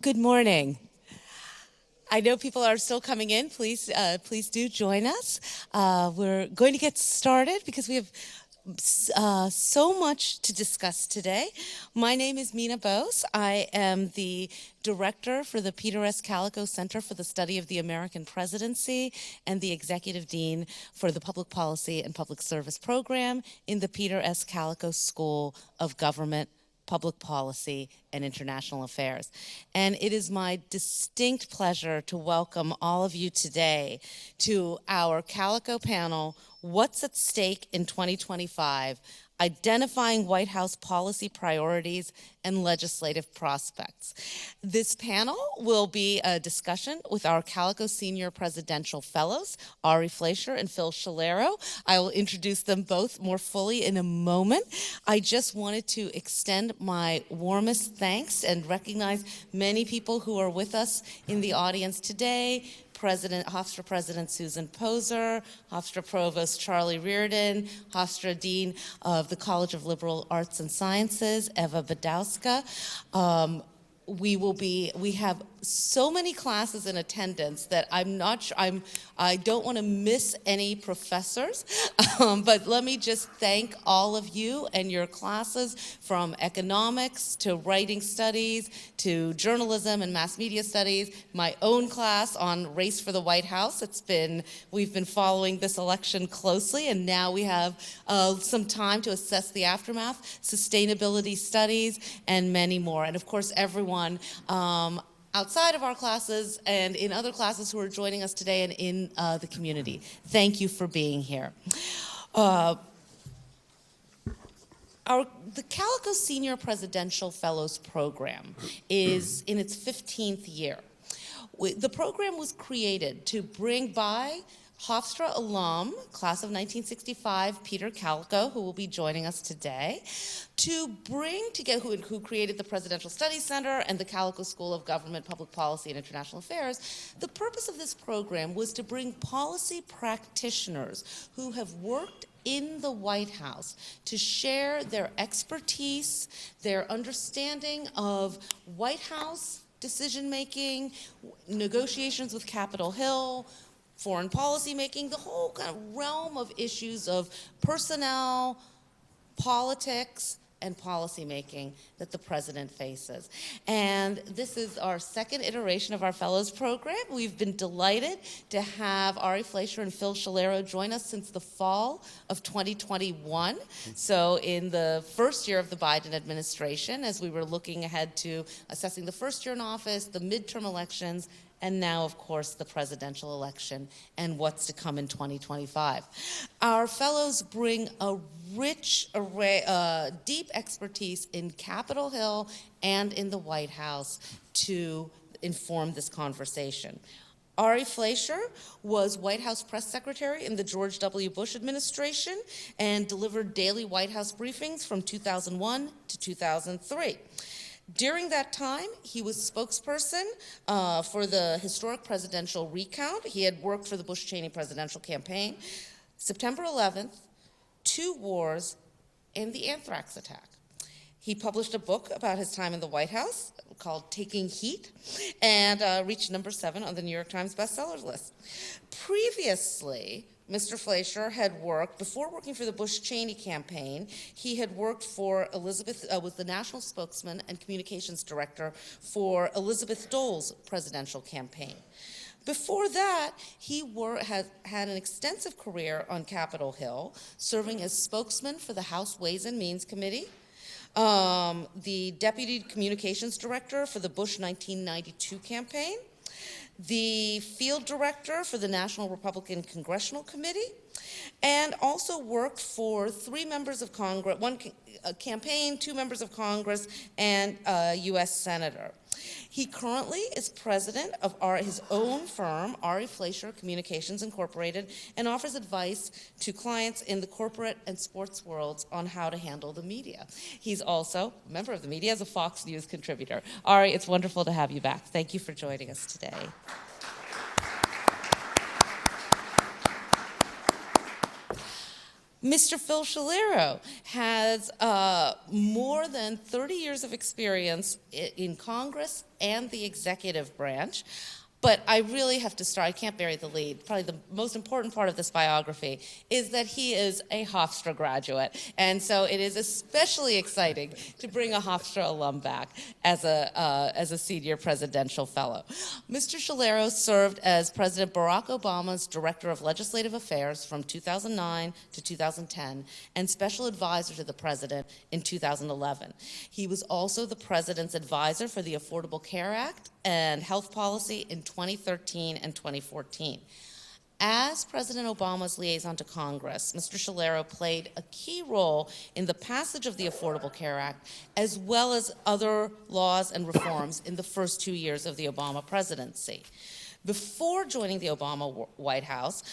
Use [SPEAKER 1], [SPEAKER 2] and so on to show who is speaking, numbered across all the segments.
[SPEAKER 1] Good morning. I know people are still coming in. Please do join us. We're going to get started because we have so much to discuss today. My name is Meena Bose. I am the director for the Peter S. Kalikow Center for the Study of the American Presidency and the executive dean for the Public Policy and Public Service Program in the Peter S. Kalikow School of Government, Public Policy, and International Affairs. And it is my distinct pleasure to welcome all of you today to our Kalikow panel, What's at Stake in 2025? Identifying White House Policy Priorities and Legislative Prospects. This panel will be a discussion with our Kalikow Senior Presidential Fellows, Ari Fleischer and Phil Schiliro. I will introduce them both more fully in a moment. I just wanted to extend my warmest thanks and recognize many people who are with us in the audience today. Hofstra President Susan Poser, Hofstra Provost Charlie Reardon, Hofstra Dean of the College of Liberal Arts and Sciences, Eva Badowska. We have so many classes in attendance that I don't want to miss any professors, but let me just thank all of you and your classes, from economics to writing studies to journalism and mass media studies, my own class on race for the White House. We've been following this election closely, and now we have some time to assess the aftermath, sustainability studies, and many more. And of course, everyone outside of our classes and in other classes who are joining us today and in the community. Thank you for being here. The Kalikow Senior Presidential Fellows Program is in its 15th year. The program was created to bring by Hofstra alum, class of 1965, Peter Kalikow, who will be joining us today, to bring together, who created the Presidential Studies Center and the Kalikow School of Government, Public Policy, and International Affairs. The purpose of this program was to bring policy practitioners who have worked in the White House to share their expertise, their understanding of White House decision-making, negotiations with Capitol Hill, foreign policy making, the whole kind of realm of issues of personnel, politics, and policy making that the president faces. And this is our second iteration of our Fellows Program. We've been delighted to have Ari Fleischer and Phil Schiliro join us since the fall of 2021. So in the first year of the Biden administration, as we were looking ahead to assessing the first year in office, the midterm elections, and now, of course, the presidential election and what's to come in 2025. Our fellows bring a rich array, deep expertise in Capitol Hill and in the White House to inform this conversation. Ari Fleischer was White House press secretary in the George W. Bush administration and delivered daily White House briefings from 2001 to 2003. During that time, he was spokesperson for the historic presidential recount. He had worked for the Bush-Cheney presidential campaign, September 11th, 2 wars, and the anthrax attack. He published a book about his time in the White House called Taking Heat, and reached number 7 on the New York Times bestsellers list. Previously, Mr. Fleischer had worked, before working for the Bush-Cheney campaign, he had worked for was the national spokesman and communications director for Elizabeth Dole's presidential campaign. Before that, he had an extensive career on Capitol Hill, serving as spokesman for the House Ways and Means Committee, the deputy communications director for the Bush 1992 campaign, the field director for the National Republican Congressional Committee, and also worked for 3 members of Congress, one campaign, 2 members of Congress, and a U.S. Senator. He currently is president of his own firm, Ari Fleischer Communications Incorporated, and offers advice to clients in the corporate and sports worlds on how to handle the media. He's also a member of the media as a Fox News contributor. Ari, it's wonderful to have you back. Thank you for joining us today. Mr. Phil Schiliro has more than 30 years of experience in Congress and the executive branch. But I really have to start, I can't bury the lead. Probably the most important part of this biography is that he is a Hofstra graduate. And so it is especially exciting to bring a Hofstra alum back as a senior presidential fellow. Mr. Schiliro served as President Barack Obama's Director of Legislative Affairs from 2009 to 2010 and Special Advisor to the President in 2011. He was also the President's advisor for the Affordable Care Act and health policy in 2013 and 2014. As President Obama's liaison to Congress, Mr. Schiliro played a key role in the passage of the Affordable Care Act, as well as other laws and reforms in the first 2 years of the Obama presidency. Before joining the Obama White House,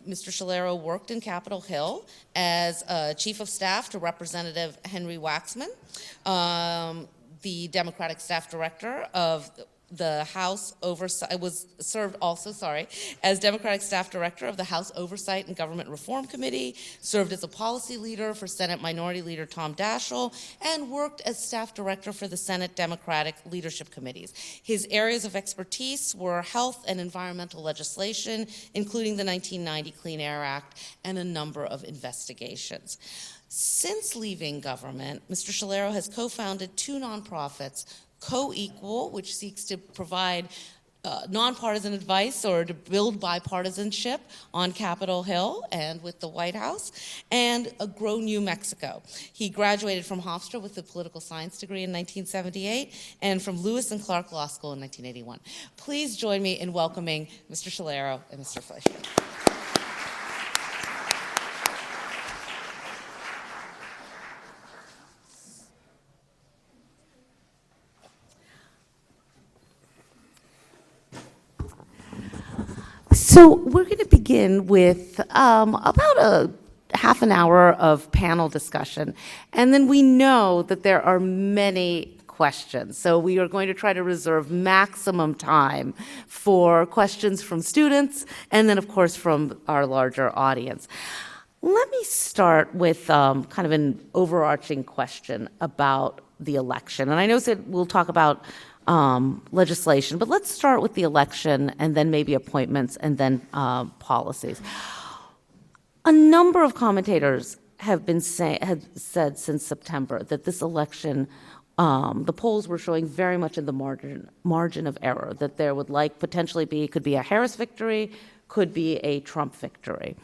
[SPEAKER 1] Mr. Schiliro worked in Capitol Hill as Chief of Staff to Representative Henry Waxman, the Democratic Staff Director of the House Oversight, as Democratic Staff Director of the House Oversight and Government Reform Committee, served as a policy leader for Senate Minority Leader Tom Daschle, and worked as Staff Director for the Senate Democratic Leadership Committees. His areas of expertise were health and environmental legislation, including the 1990 Clean Air Act, and a number of investigations. Since leaving government, Mr. Schiliro has co-founded 2 nonprofits, Co-Equal, which seeks to provide nonpartisan advice or to build bipartisanship on Capitol Hill and with the White House, and Grow New Mexico. He graduated from Hofstra with a political science degree in 1978 and from Lewis and Clark Law School in 1981. Please join me in welcoming Mr. Schiliro and Mr. Fleischer. So we're going to begin with about a half an hour of panel discussion, and then we know that there are many questions. So we are going to try to reserve maximum time for questions from students and then, of course, from our larger audience. Let me start with kind of an overarching question about the election. And I know that we'll talk about legislation, but let's start with the election and then maybe appointments and then policies. A number of commentators have said since September that this election, the polls were showing very much in the margin of error, that there would could be a Harris victory, could be a Trump victory.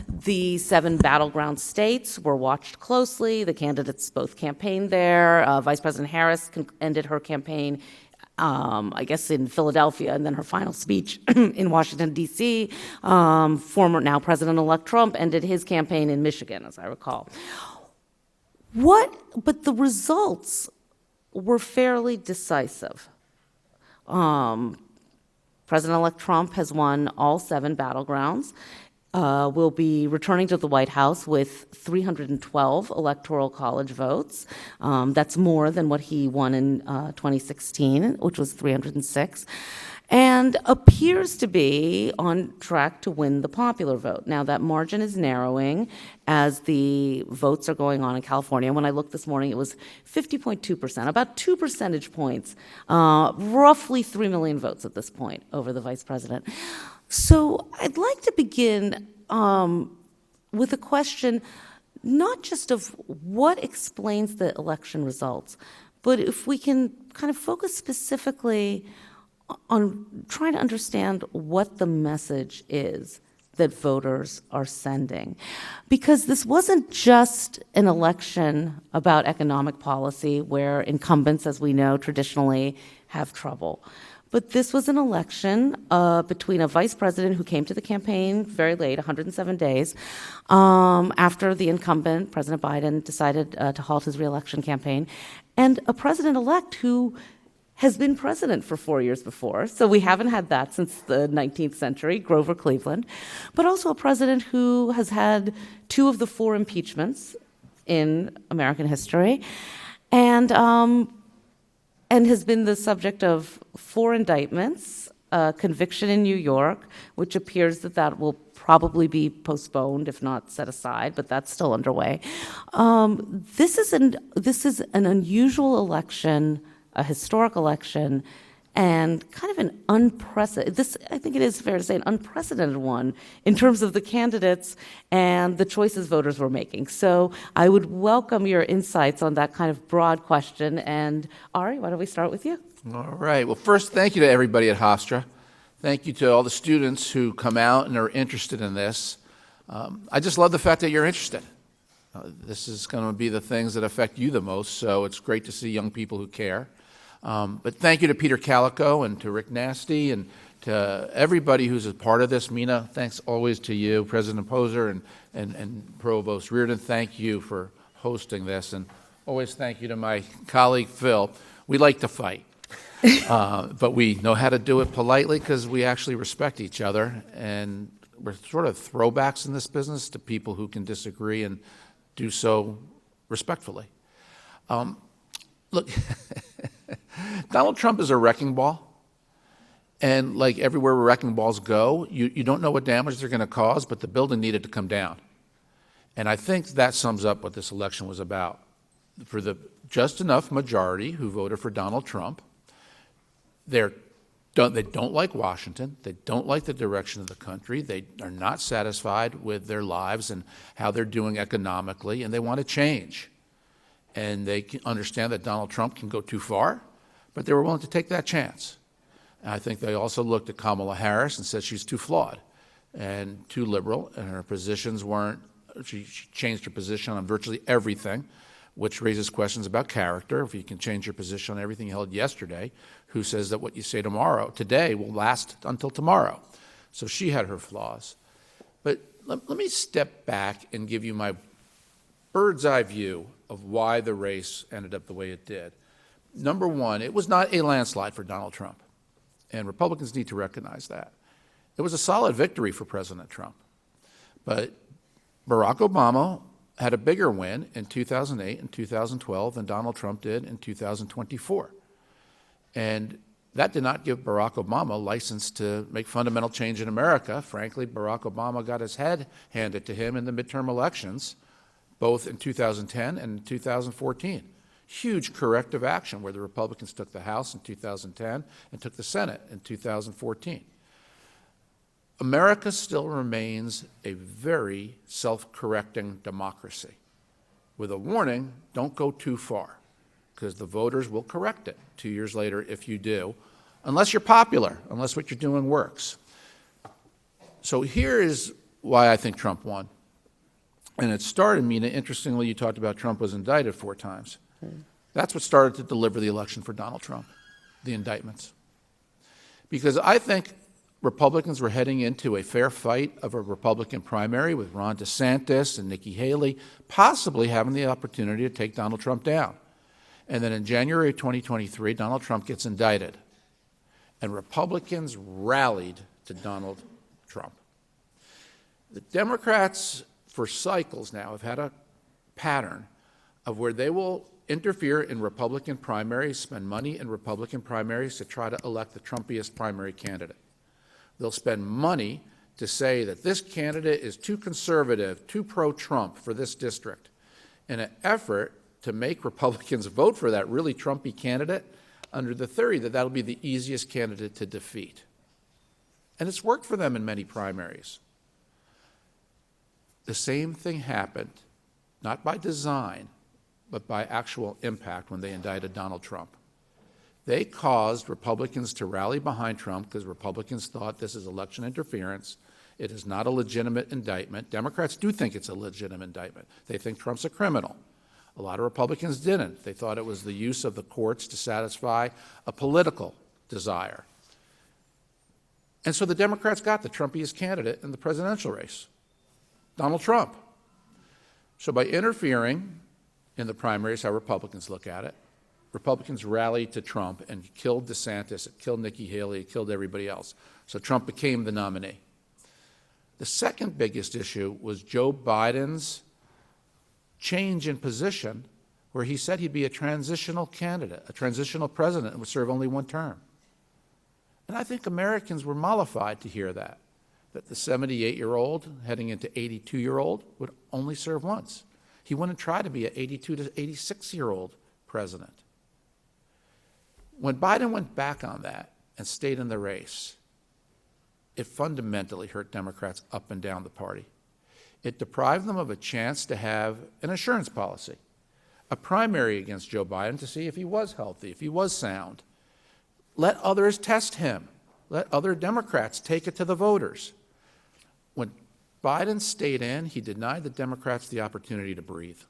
[SPEAKER 1] The 7 battleground states were watched closely. The candidates both campaigned there. Vice President Harris ended her campaign I guess in Philadelphia, and then her final speech in Washington, D.C. Former now President-elect Trump ended his campaign in Michigan, as I recall. But the results were fairly decisive. President-elect Trump has won all 7 battlegrounds. Will be returning to the White House with 312 Electoral College votes. That's more than what he won in 2016, which was 306, and appears to be on track to win the popular vote. Now, that margin is narrowing as the votes are going on in California. When I looked this morning, it was 50.2%, about 2 percentage points, roughly 3 million votes at this point over the vice president. So I'd like to begin with a question not just of what explains the election results, but if we can kind of focus specifically on trying to understand what the message is that voters are sending. Because this wasn't just an election about economic policy where incumbents, as we know, traditionally have trouble. But this was an election between a vice president who came to the campaign very late, 107 days, after the incumbent, President Biden, decided to halt his reelection campaign, and a president-elect who has been president for 4 years before. So we haven't had that since the 19th century, Grover Cleveland, but also a president who has had 2 of the 4 impeachments in American history, and has been the subject of 4 indictments conviction in New York, which appears that will probably be postponed, if not set aside, but that's still underway. This is an unusual election, a historic election, and kind of an unprecedented, I think it is fair to say, an unprecedented one in terms of the candidates and the choices voters were making. So I would welcome your insights on that kind of broad question. And Ari, why don't we start with you?
[SPEAKER 2] All right. Well, first, thank you to everybody at Hofstra. Thank you to all the students who come out and are interested in this. I just love the fact that you're interested. This is going to be the things that affect you the most, so it's great to see young people who care. But thank you to Peter Kalikow and to Rick Nasty and to everybody who's a part of this. Meena, thanks always to you. President Poser and Provost Reardon, thank you for hosting this. And always thank you to my colleague, Phil. We like to fight, but we know how to do it politely because we actually respect each other. And we're sort of throwbacks in this business to people who can disagree and do so respectfully. Look, Donald Trump is a wrecking ball. And like everywhere where wrecking balls go, you don't know what damage they're going to cause, but the building needed to come down. And I think that sums up what this election was about. For the just enough majority who voted for Donald Trump, they don't like Washington. They don't like the direction of the country. They are not satisfied with their lives and how they're doing economically, and they want to change. And they understand that Donald Trump can go too far, but they were willing to take that chance. And I think they also looked at Kamala Harris and said she's too flawed and too liberal, and her positions weren't, she changed her position on virtually everything, which raises questions about character. If you can change your position on everything you held yesterday, who says that what you say today will last until tomorrow? So she had her flaws. But let me step back and give you my bird's eye view of why the race ended up the way it did. Number one, it was not a landslide for Donald Trump, and Republicans need to recognize that. It was a solid victory for President Trump, but Barack Obama had a bigger win in 2008 and 2012 than Donald Trump did in 2024. And that did not give Barack Obama a license to make fundamental change in America. Frankly, Barack Obama got his head handed to him in the midterm elections, both in 2010 and 2014. Huge corrective action where the Republicans took the House in 2010 and took the Senate in 2014. America still remains a very self-correcting democracy. With a warning, don't go too far, because the voters will correct it 2 years later if you do, unless you're popular, unless what you're doing works. So here is why I think Trump won. And it started, Meena, interestingly, you talked about Trump was indicted 4 times. That's what started to deliver the election for Donald Trump, the indictments. Because I think Republicans were heading into a fair fight of a Republican primary with Ron DeSantis and Nikki Haley possibly having the opportunity to take Donald Trump down. And then in January of 2023, Donald Trump gets indicted. And Republicans rallied to Donald Trump. The Democrats, for cycles now, have had a pattern of where they will interfere in Republican primaries, spend money in Republican primaries to try to elect the Trumpiest primary candidate. They'll spend money to say that this candidate is too conservative, too pro-Trump for this district, in an effort to make Republicans vote for that really Trumpy candidate under the theory that that'll be the easiest candidate to defeat. And it's worked for them in many primaries. The same thing happened, not by design, but by actual impact when they indicted Donald Trump. They caused Republicans to rally behind Trump because Republicans thought this is election interference. It is not a legitimate indictment. Democrats do think it's a legitimate indictment. They think Trump's a criminal. A lot of Republicans didn't. They thought it was the use of the courts to satisfy a political desire. And so the Democrats got the Trumpiest candidate in the presidential race, Donald Trump. So by interfering in the primaries, how Republicans look at it, Republicans rallied to Trump and killed DeSantis, it killed Nikki Haley, it killed everybody else. So Trump became the nominee. The second biggest issue was Joe Biden's change in position where he said he'd be a transitional candidate, a transitional president, and would serve only one term. And I think Americans were mollified to hear that the 78-year-old heading into 82-year-old would only serve once. He wouldn't try to be an 82 to 86-year-old president. When Biden went back on that and stayed in the race, it fundamentally hurt Democrats up and down the party. It deprived them of a chance to have an insurance policy, a primary against Joe Biden to see if he was healthy, if he was sound. Let others test him. Let other Democrats take it to the voters. When Biden stayed in, he denied the Democrats the opportunity to breathe.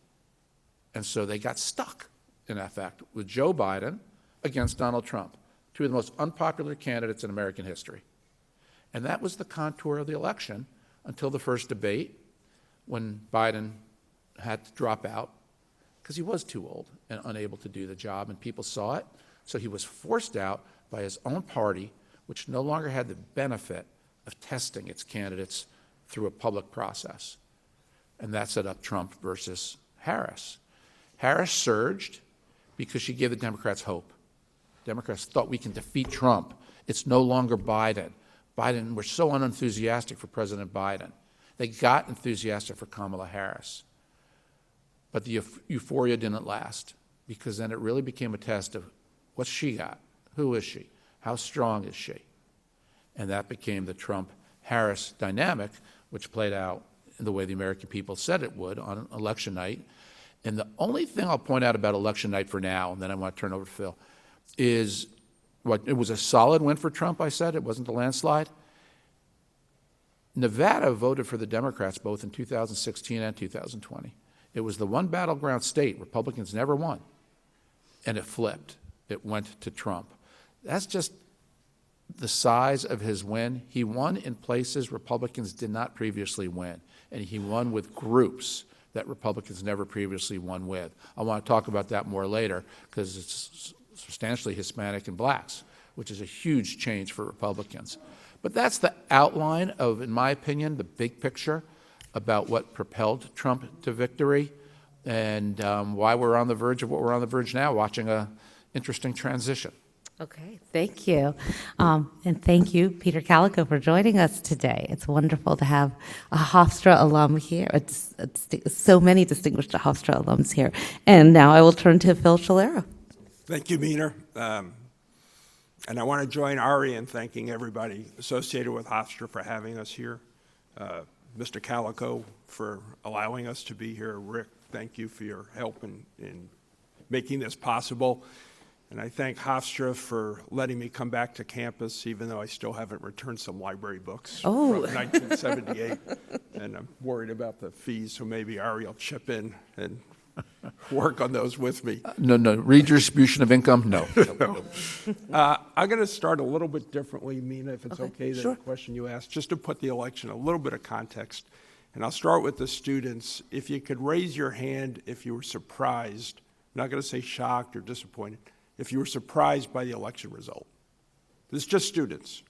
[SPEAKER 2] And so they got stuck, in effect, with Joe Biden against Donald Trump, two of the most unpopular candidates in American history. And that was the contour of the election until the first debate, when Biden had to drop out because he was too old and unable to do the job, and people saw it. So he was forced out by his own party, which no longer had the benefit of testing its candidates through a public process. And that set up Trump versus Harris. Harris surged because she gave the Democrats hope. Democrats thought, we can defeat Trump. It's no longer Biden. Biden, we're so unenthusiastic for President Biden. They got enthusiastic for Kamala Harris. But the euphoria didn't last, because then it really became a test of what's she got? Who is she? How strong is she? And that became the Trump-Harris dynamic, which played out in the way the American people said it would on election night. And the only thing I'll point out about election night for now, and then I want to turn over to Phil, is it was a solid win for Trump, I said. It wasn't a landslide. Nevada voted for the Democrats both in 2016 and 2020. It was the one battleground state Republicans never won, and it flipped. It went to Trump. That's just the size of his win. He won in places Republicans did not previously win, and he won with groups that Republicans never previously won with. I want to talk about that more later, because it's substantially Hispanic and blacks, which is a huge change for Republicans. But that's the outline of, in my opinion, the big picture about what propelled Trump to victory, and why we're on the verge of what we're on the verge now, watching an interesting transition.
[SPEAKER 3] Okay, thank you. And thank you, Peter Kalikow, for joining us today. It's wonderful to have a Hofstra alum here. It's so many distinguished Hofstra alums here. And now I will turn to Phil Schiliro.
[SPEAKER 4] Thank you, Meena. And I want to join Ari in thanking everybody associated with Hofstra for having us here. Mr. Kalikow for allowing us to be here. Rick, thank you for your help in making this possible. And I thank Hofstra for letting me come back to campus, even though I still haven't returned some library books from 1978. And I'm worried about the fees, so maybe Ari will chip in and work on those with me.
[SPEAKER 2] No, redistribution of income, no.
[SPEAKER 4] I'm going to start a little bit differently, Meena, if it's okay,
[SPEAKER 3] sure.
[SPEAKER 4] the question you asked, just to put the election a little bit of context. And I'll start with the students. If you could raise your hand if you were surprised, I'm not going to say shocked or disappointed, if you were surprised by the election result. This is just students.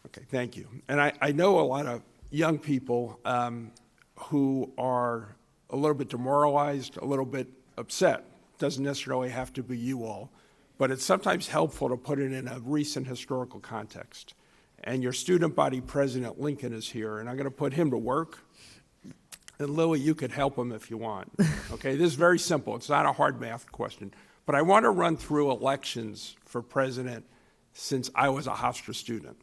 [SPEAKER 4] Okay, thank you. And I know a lot of young people who are a little bit demoralized, a little bit upset. Doesn't necessarily have to be you all, but it's sometimes helpful to put it in a recent historical context. And your student body president, Lincoln, is here, and I'm going to put him to work. And Lily, you could help him if you want. Okay, this is very simple. It's not a hard math question. But I want to run through elections for president since I was a Hofstra student.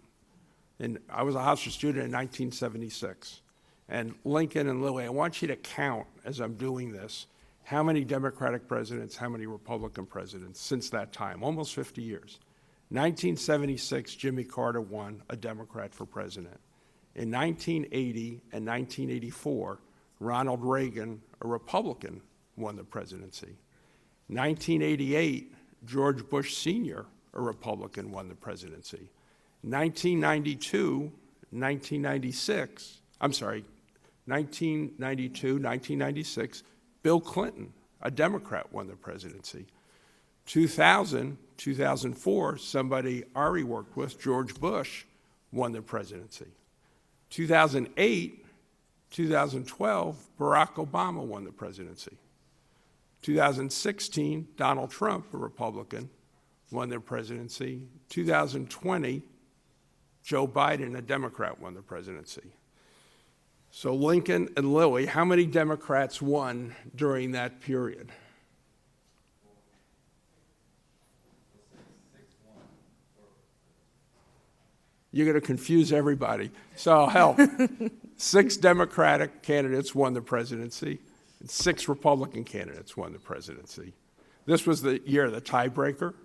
[SPEAKER 4] And I was a Hofstra student in 1976. And Lincoln and Lily, I want you to count, as I'm doing this, how many Democratic presidents, how many Republican presidents since that time, almost 50 years. 1976, Jimmy Carter won, a Democrat for president. In 1980 and 1984, Ronald Reagan, a Republican, won the presidency. 1988, George Bush Sr., a Republican, won the presidency. 1992, 1996, Bill Clinton, a Democrat, won the presidency. 2000, 2004, somebody Ari worked with, George Bush, won the presidency. 2008, 2012, Barack Obama won the presidency. 2016, Donald Trump, a Republican, won their presidency. 2020, Joe Biden, a Democrat, won the presidency. So Lincoln and Lilly, how many Democrats won during that period? You're going to confuse everybody, so I'll help. 6 Democratic candidates won the presidency, and 6 Republican candidates won the presidency. This was the year of the tiebreaker.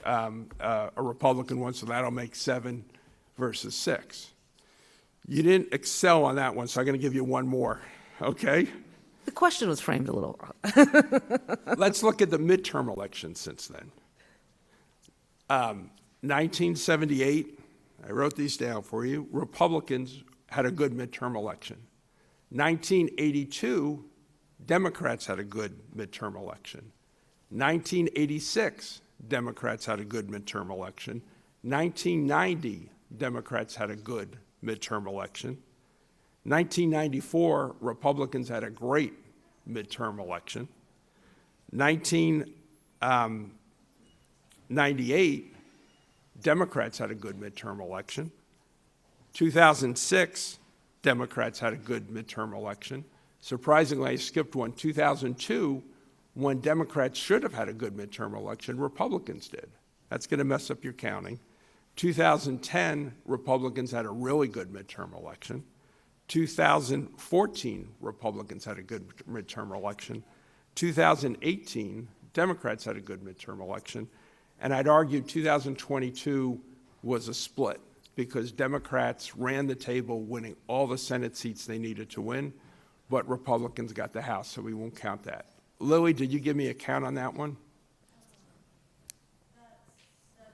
[SPEAKER 4] A Republican won, so that'll make 7 versus 6. You didn't excel on that one, so I'm going to give you one more, okay?
[SPEAKER 3] The question was framed a little wrong.
[SPEAKER 4] Let's look at the midterm elections since then. 1978, I wrote these down for you, Republicans had a good midterm election. 1982, Democrats had a good midterm election. 1986, Democrats had a good midterm election. 1990, Democrats had a good midterm election. 1994, Republicans had a great midterm election. 1998, Democrats had a good midterm election. 2006, Democrats had a good midterm election. Surprisingly, I skipped one. 2002, when Democrats should have had a good midterm election, Republicans did. That's going to mess up your counting. 2010, Republicans had a really good midterm election. 2014, Republicans had a good midterm election. 2018, Democrats had a good midterm election. And I'd argue 2022 was a split because Democrats ran the table, winning all the Senate seats they needed to win, but Republicans got the House, so we won't count that. Lily, did you give me a count on that one?
[SPEAKER 5] That's 7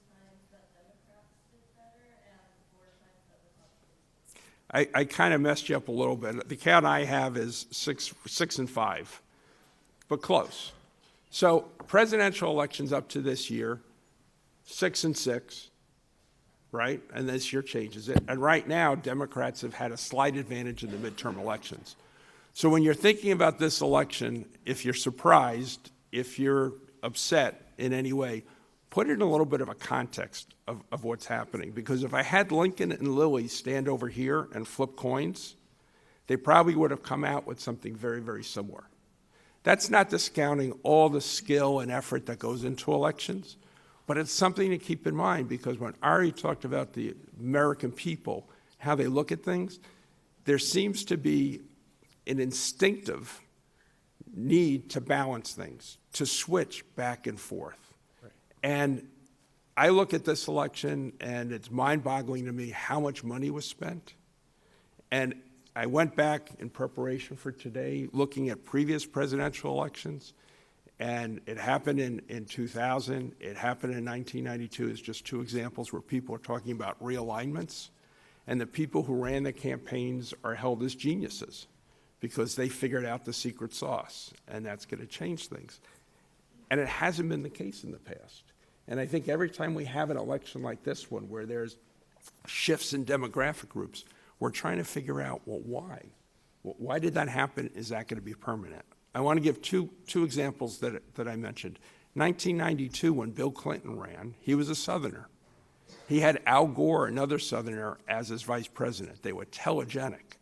[SPEAKER 5] times that Democrats did better and 4 times that Republicans.
[SPEAKER 4] I kind of messed you up a little bit. The count I have is 6 and 5, but close. So presidential elections up to this year, 6 and 6, right? And this year changes it. And right now, Democrats have had a slight advantage in the midterm elections. So when you're thinking about this election, if you're surprised, if you're upset in any way, put it in a little bit of a context of what's happening. Because if I had Lincoln and Lilly stand over here and flip coins, they probably would have come out with something very, very similar. That's not discounting all the skill and effort that goes into elections, but it's something to keep in mind because when Ari talked about the American people, how they look at things, there seems to be an instinctive need to balance things, to switch back and forth. Right. And I look at this election and it's mind-boggling to me how much money was spent. And I went back in preparation for today looking at previous presidential elections, and it happened in 2000, it happened in 1992 as just 2 examples where people are talking about realignments, and the people who ran the campaigns are held as geniuses because they figured out the secret sauce, and that's going to change things. And it hasn't been the case in the past. And I think every time we have an election like this one where there's shifts in demographic groups, we're trying to figure out, well, why? Well, why did that happen? Is that going to be permanent? I want to give two examples that I mentioned. 1992, when Bill Clinton ran, he was a Southerner. He had Al Gore, another Southerner, as his vice president. They were telegenic.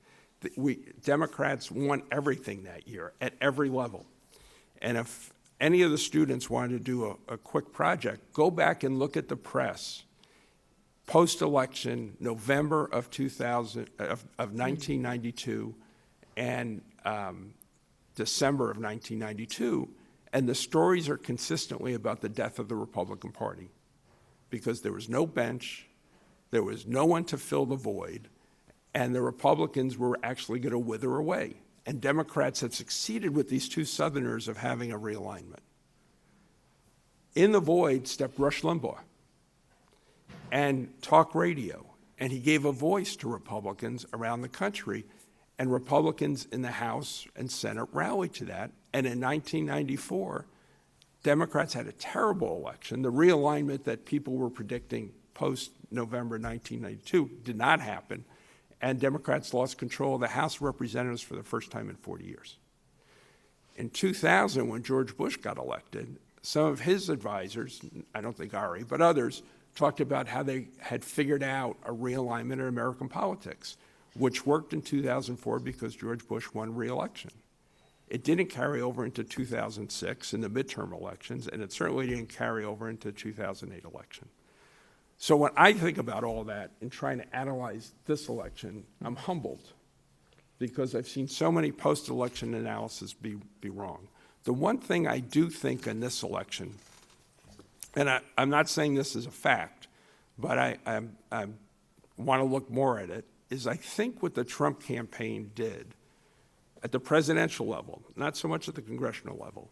[SPEAKER 4] Democrats won everything that year at every level. And if any of the students wanted to do a quick project, go back and look at the press post-election, November of 1992 and December of 1992, and the stories are consistently about the death of the Republican Party because there was no bench, there was no one to fill the void, and the Republicans were actually going to wither away. And Democrats had succeeded with these 2 Southerners of having a realignment. In the void stepped Rush Limbaugh and talk radio, and he gave a voice to Republicans around the country, and Republicans in the House and Senate rallied to that. And in 1994, Democrats had a terrible election. The realignment that people were predicting post-November 1992 did not happen, and Democrats lost control of the House of Representatives for the first time in 40 years. In 2000, when George Bush got elected, some of his advisors, I don't think Ari, but others, talked about how they had figured out a realignment in American politics, which worked in 2004 because George Bush won re-election. It didn't carry over into 2006 in the midterm elections, and it certainly didn't carry over into 2008 election. So when I think about all that and trying to analyze this election, I'm humbled because I've seen so many post-election analysis be wrong. The one thing I do think in this election, and I'm not saying this is a fact, but I want to look more at it, is I think what the Trump campaign did at the presidential level, not so much at the congressional level,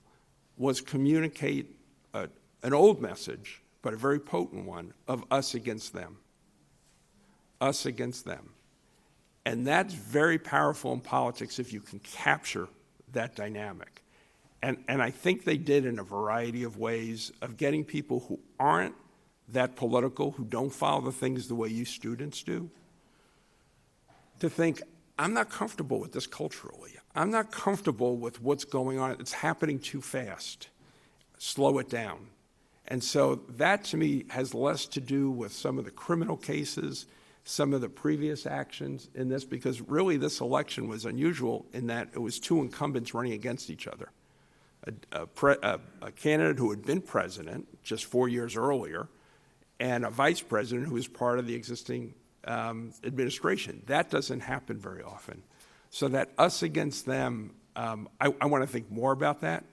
[SPEAKER 4] was communicate an old message, but a very potent one, of us against them. Us against them. And that's very powerful in politics if you can capture that dynamic. And I think they did in a variety of ways of getting people who aren't that political, who don't follow the things the way you students do, to think, I'm not comfortable with this culturally. I'm not comfortable with what's going on. It's happening too fast. Slow it down. And so that, to me, has less to do with some of the criminal cases, some of the previous actions in this, because really this election was unusual in that it was two incumbents running against each other. A candidate who had been president just 4 years earlier, and a vice president who was part of the existing administration. That doesn't happen very often. So that us against them, I want to think more about that.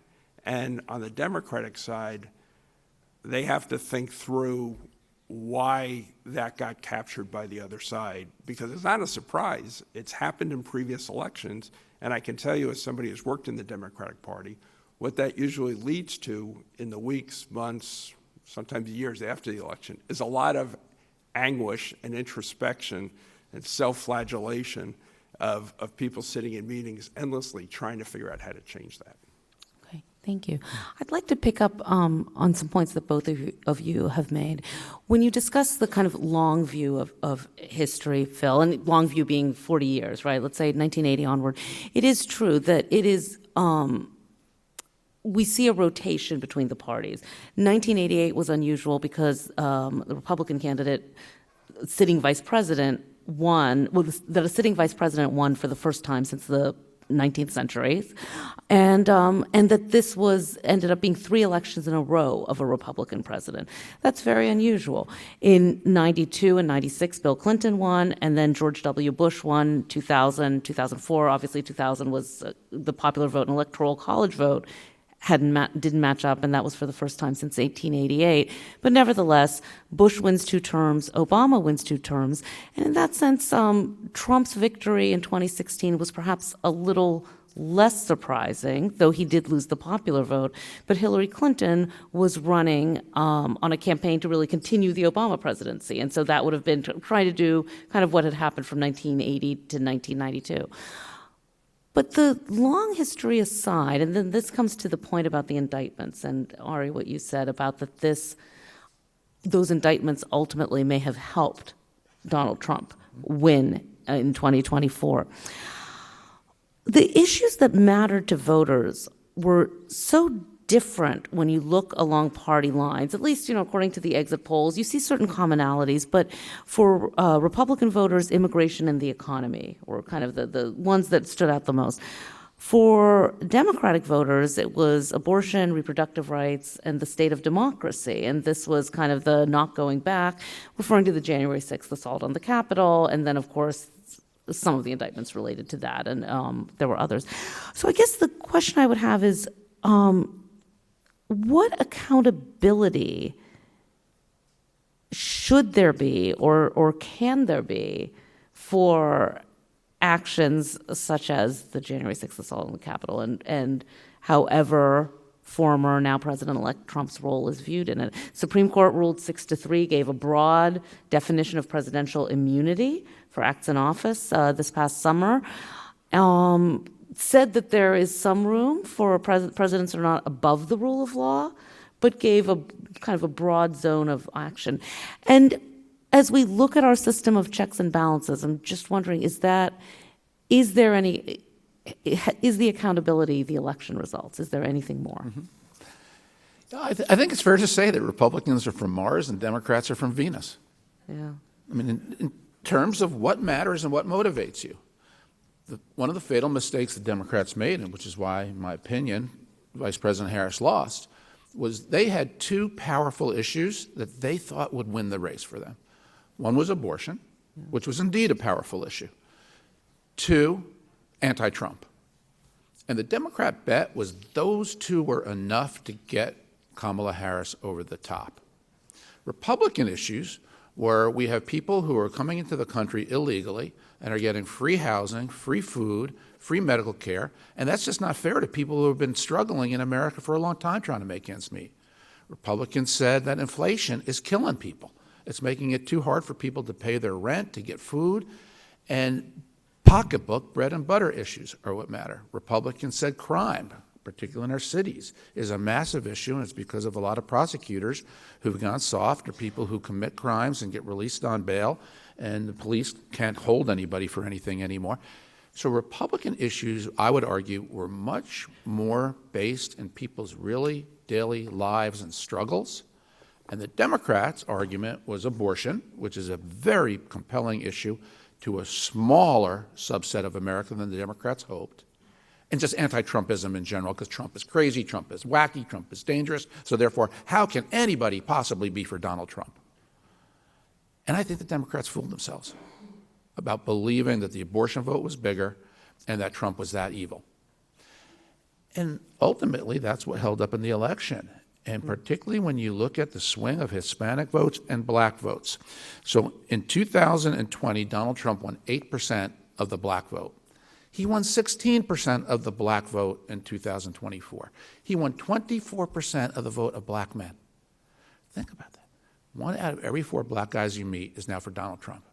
[SPEAKER 4] And on the Democratic side, they have to think through why that got captured by the other side, because it's not a surprise. It's happened in previous elections, and I can tell you as somebody who's worked in the Democratic Party, what that usually leads to in the weeks, months, sometimes years after the election is a lot of anguish and introspection and self-flagellation of people sitting in meetings endlessly trying to figure out how to change that.
[SPEAKER 3] Okay, thank you. I'd like to pick up on some points that both of you have made. When you discuss the kind of long view of history, Phil, and long view being 40 years, right? Let's say 1980 onward, it is true that it is we see a rotation between the parties. 1988 was unusual because the Republican candidate, sitting vice president, won, that a sitting vice president won for the first time since the 19th century, and that this ended up being 3 elections in a row of a Republican president. That's very unusual. In 92 and 96, Bill Clinton won, and then George W. Bush won 2000, 2004. Obviously, 2000 was the popular vote and electoral college vote didn't match up, and that was for the first time since 1888. But nevertheless, Bush wins 2 terms, Obama wins 2 terms, and in that sense, Trump's victory in 2016 was perhaps a little less surprising, though he did lose the popular vote. But Hillary Clinton was running on a campaign to really continue the Obama presidency, and so that would have been trying to do kind of what had happened from 1980 to 1992. But the long history aside, and then this comes to the point about the indictments, and Ari, what you said about that those indictments ultimately may have helped Donald Trump win in 2024. The issues that mattered to voters were so different when you look along party lines, at least, according to the exit polls. You see certain commonalities, but for Republican voters, immigration and the economy were kind of the ones that stood out the most. For Democratic voters, it was abortion, reproductive rights, and the state of democracy. And this was kind of the not going back, referring to the January 6th assault on the Capitol, and then, of course, some of the indictments related to that, and there were others. So I guess the question I would have is, what accountability should there be or can there be for actions such as the January 6th assault on the Capitol and however former, now President-elect Trump's role is viewed in it? Supreme Court ruled 6-3, gave a broad definition of presidential immunity for acts in office this past summer. Said that there is some room for presidents are not above the rule of law, but gave a kind of a broad zone of action. And as we look at our system of checks and balances, I'm just wondering, is the accountability the election results? Is there anything more?
[SPEAKER 2] I think it's fair to say that Republicans are from Mars and Democrats are from Venus.
[SPEAKER 3] Yeah.
[SPEAKER 2] I mean, in terms of what matters and what motivates you. One of the fatal mistakes the Democrats made, and which is why, in my opinion, Vice President Harris lost, was they had two powerful issues that they thought would win the race for them. One was abortion, which was indeed a powerful issue. Two, anti-Trump. And the Democrat bet was those two were enough to get Kamala Harris over the top. Republican issues were we have people who are coming into the country illegally and are getting free housing, free food, free medical care, and that's just not fair to people who have been struggling in America for a long time trying to make ends meet. Republicans said that inflation is killing people. It's making it too hard for people to pay their rent, to get food, and pocketbook, bread and butter issues are what matter. Republicans said crime, particularly in our cities, is a massive issue, and it's because of a lot of prosecutors who've gone soft or people who commit crimes and get released on bail, and the police can't hold anybody for anything anymore. So Republican issues, I would argue, were much more based in people's really daily lives and struggles. And the Democrats' argument was abortion, which is a very compelling issue to a smaller subset of America than the Democrats hoped. And just anti-Trumpism in general, because Trump is crazy, Trump is wacky, Trump is dangerous. So therefore, how can anybody possibly be for Donald Trump? And I think the Democrats fooled themselves about believing that the abortion vote was bigger and that Trump was that evil. And ultimately, that's what held up in the election. And particularly when you look at the swing of Hispanic votes and black votes. So in 2020, Donald Trump won 8% of the black vote. He won 16% of the black vote in 2024. He won 24% of the vote of black men. Think about that. 1 out of every 4 black guys you meet is now for Donald Trump.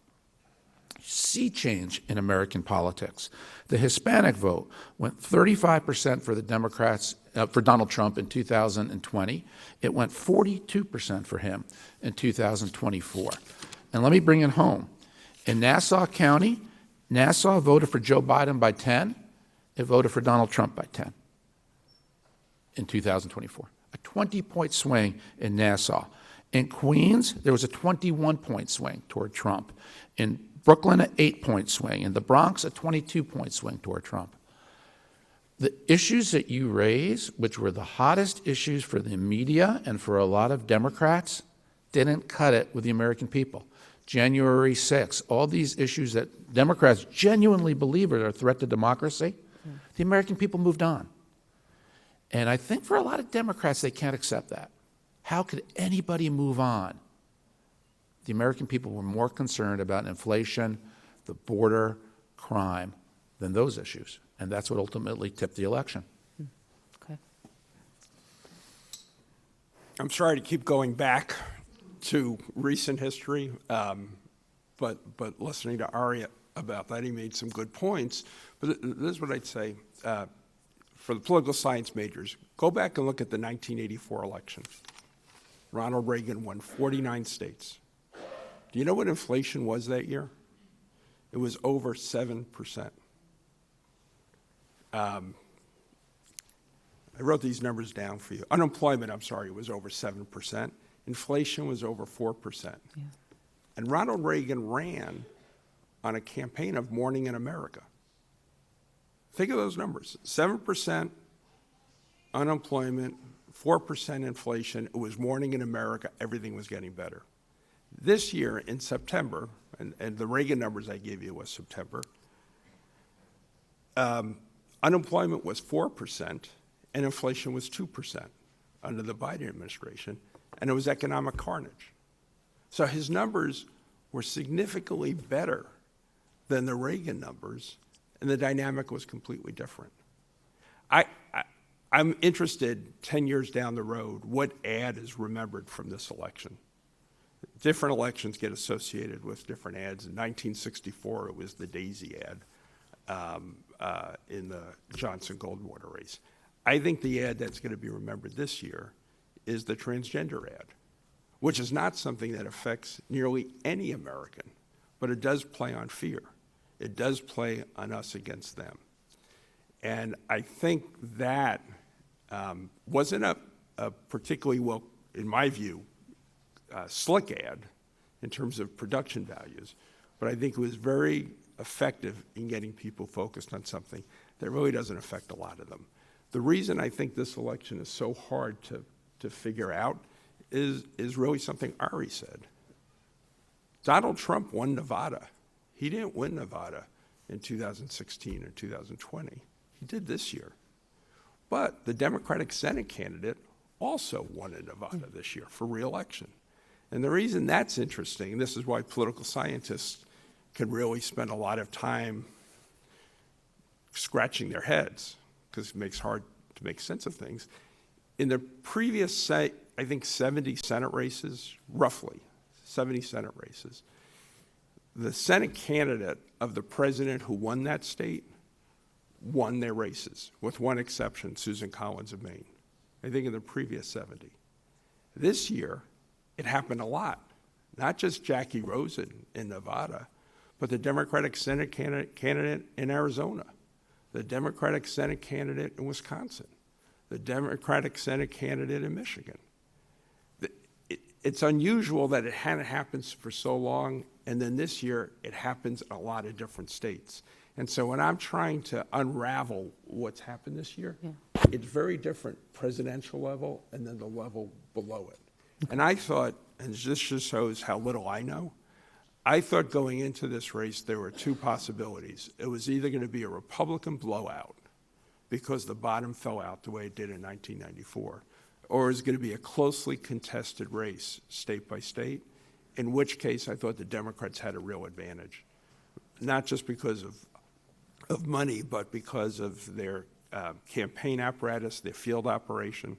[SPEAKER 2] Sea change in American politics. The Hispanic vote went 35% for the Democrats, for Donald Trump in 2020. It went 42% for him in 2024. And let me bring it home. In Nassau County, Nassau voted for Joe Biden by 10. It voted for Donald Trump by 10 in 2024. A 20-point swing in Nassau. In Queens, there was a 21-point swing toward Trump. In Brooklyn, an 8-point swing. In the Bronx, a 22-point swing toward Trump. The issues that you raise, which were the hottest issues for the media and for a lot of Democrats, didn't cut it with the American people. January 6th, all these issues that Democrats genuinely believe are a threat to democracy, the American people moved on. And I think for a lot of Democrats, they can't accept that. How could anybody move on? The American people were more concerned about inflation, the border, crime, than those issues. And that's what ultimately tipped the election.
[SPEAKER 3] Okay.
[SPEAKER 4] I'm sorry to keep going back to recent history, but listening to Ari about that, he made some good points. But this is what I'd say for the political science majors. Go back and look at the 1984 election. Ronald Reagan won 49 states. Do you know what inflation was that year? It was over 7%. I wrote these numbers down for you. Unemployment, I'm sorry, was over 7%. Inflation was over 4%. Yeah. And Ronald Reagan ran on a campaign of Morning in America. Think of those numbers. 7% unemployment, 4% inflation. It was Morning in America. Everything was getting better. This year in September, and the Reagan numbers I gave you was September, unemployment was 4% and inflation was 2% under the Biden administration, and it was economic carnage. So his numbers were significantly better than the Reagan numbers, and the dynamic was completely different. I'm interested 10 years down the road, what ad is remembered from this election? Different elections get associated with different ads. In 1964, it was the Daisy ad in the Johnson-Goldwater race. I think the ad that's going to be remembered this year is the transgender ad, which is not something that affects nearly any American, but it does play on fear. It does play on us against them. And I think that wasn't a particularly well, in my view, slick ad in terms of production values, but I think it was very effective in getting people focused on something that really doesn't affect a lot of them. The reason I think this election is so hard to figure out is really something Ari said. Donald Trump won Nevada. He didn't win Nevada in 2016 or 2020. He did this year. But the Democratic Senate candidate also won in Nevada this year for re-election. And the reason that's interesting, and this is why political scientists can really spend a lot of time scratching their heads, because it makes it hard to make sense of things. In the previous, I think, 70 Senate races, roughly 70 Senate races, the Senate candidate of the president who won that state won their races, with one exception, Susan Collins of Maine, I think in the previous 70. This year, it happened a lot, not just Jackie Rosen in Nevada, but the Democratic Senate candidate in Arizona, the Democratic Senate candidate in Wisconsin, the Democratic Senate candidate in Michigan. It's unusual that it hadn't happened for so long, and then this year it happens in a lot of different states. And so when I'm trying to unravel what's happened this year, it's very different presidential level and then the level below it. And I thought, and this just shows how little I know, I thought going into this race there were two possibilities. It was either going to be a Republican blowout because the bottom fell out the way it did in 1994, or it was going to be a closely contested race state by state, in which case I thought the Democrats had a real advantage, not just because of money, but because of their campaign apparatus, their field operation.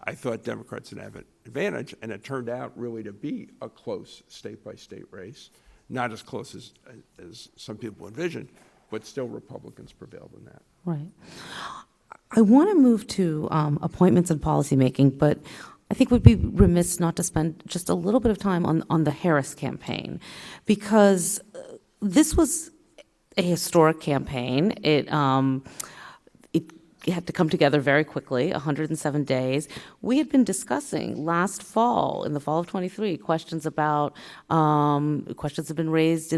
[SPEAKER 4] I thought Democrats would have an advantage, and it turned out really to be a close state-by-state race, not as close as some people envisioned, but still Republicans prevailed in that.
[SPEAKER 3] Right. I want to move to appointments and policymaking, but I think we'd be remiss not to spend just a little bit of time on the Harris campaign, because this was a historic campaign. It had to come together very quickly, 107 days. We had been discussing last fall, in the fall of 23, questions about, questions have been raised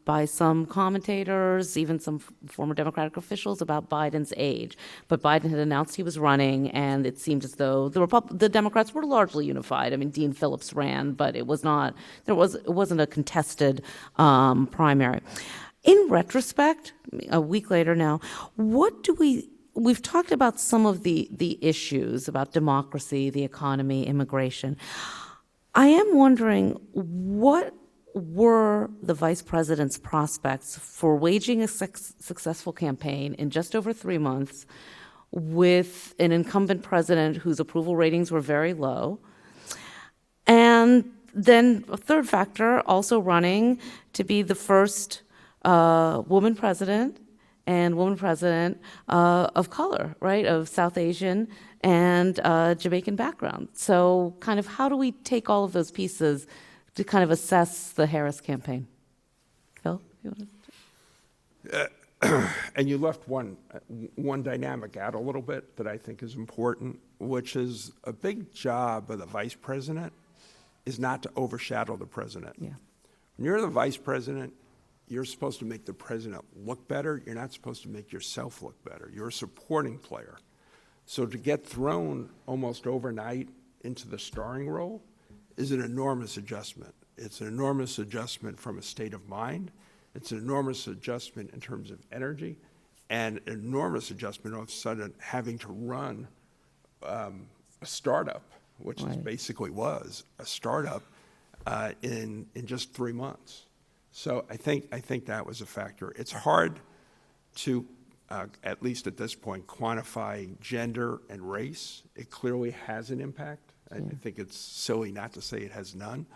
[SPEAKER 3] by some commentators, even some former Democratic officials, about Biden's age. But Biden had announced he was running, and it seemed as though the Democrats were largely unified. I mean, Dean Phillips ran, but it wasn't a contested primary. In retrospect, a week later now, we've talked about some of the issues about democracy, the economy, immigration. I am wondering, what were the vice president's prospects for waging a successful campaign in just over 3 months with an incumbent president whose approval ratings were very low? And then a third factor, also running to be the first woman president of color, right, of South Asian and Jamaican background. So kind of how do we take all of those pieces to kind of assess the Harris campaign? Phil, you want
[SPEAKER 4] to? And you left one dynamic out a little bit that I think is important, which is a big job of the vice president is not to overshadow the president.
[SPEAKER 3] Yeah.
[SPEAKER 4] When you're the vice president, you're supposed to make the president look better. You're not supposed to make yourself look better. You're a supporting player. So to get thrown almost overnight into the starring role is an enormous adjustment. It's an enormous adjustment from a state of mind. It's an enormous adjustment in terms of energy, and an enormous adjustment all of a sudden having to run a startup, which
[SPEAKER 3] right.
[SPEAKER 4] is basically was a startup in just 3 months. So I think that was a factor. It's hard to, at least at this point, quantify gender and race. It clearly has an impact. I think it's silly not to say it has none,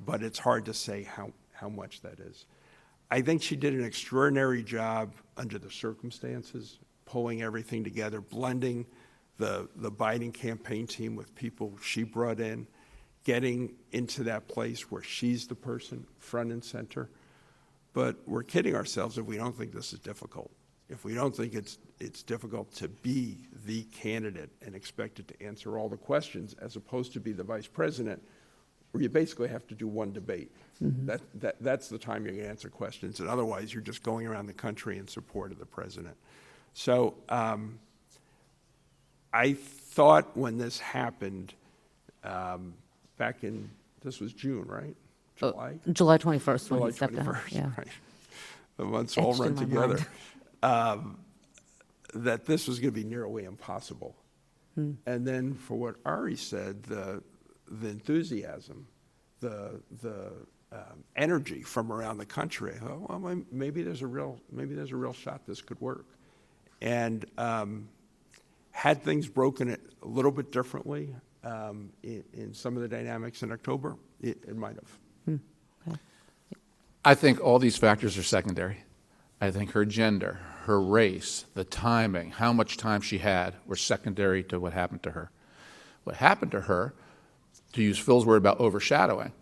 [SPEAKER 4] but it's hard to say how much that is. I think she did an extraordinary job under the circumstances, pulling everything together, blending the Biden campaign team with people she brought in, getting into that place where she's the person front and center. But we're kidding ourselves if we don't think this is difficult. if we don't think it's difficult to be the candidate and expected to answer all the questions as opposed to be the vice president, where you basically have to do one debate. That's the time you're going to answer questions, and otherwise you're just going around the country in support of the president. So I thought when this happened back in, this was June, right? July?
[SPEAKER 3] July 21st when
[SPEAKER 4] July
[SPEAKER 3] he stepped down.
[SPEAKER 4] 21st,
[SPEAKER 3] Yeah.
[SPEAKER 4] right. The months all
[SPEAKER 3] Etched
[SPEAKER 4] run
[SPEAKER 3] in my
[SPEAKER 4] together.
[SPEAKER 3] mind.
[SPEAKER 4] That this was going to be nearly impossible. And then for what Ari said, the enthusiasm, the energy from around the country. Oh, well, maybe there's a real shot this could work. And had things broken it a little bit differently in some of the dynamics in October, it might have.
[SPEAKER 2] I think all these factors are secondary. I think her gender, her race, the timing, how much time she had were secondary to what happened to her. What happened to her, to use Phil's word about overshadowing,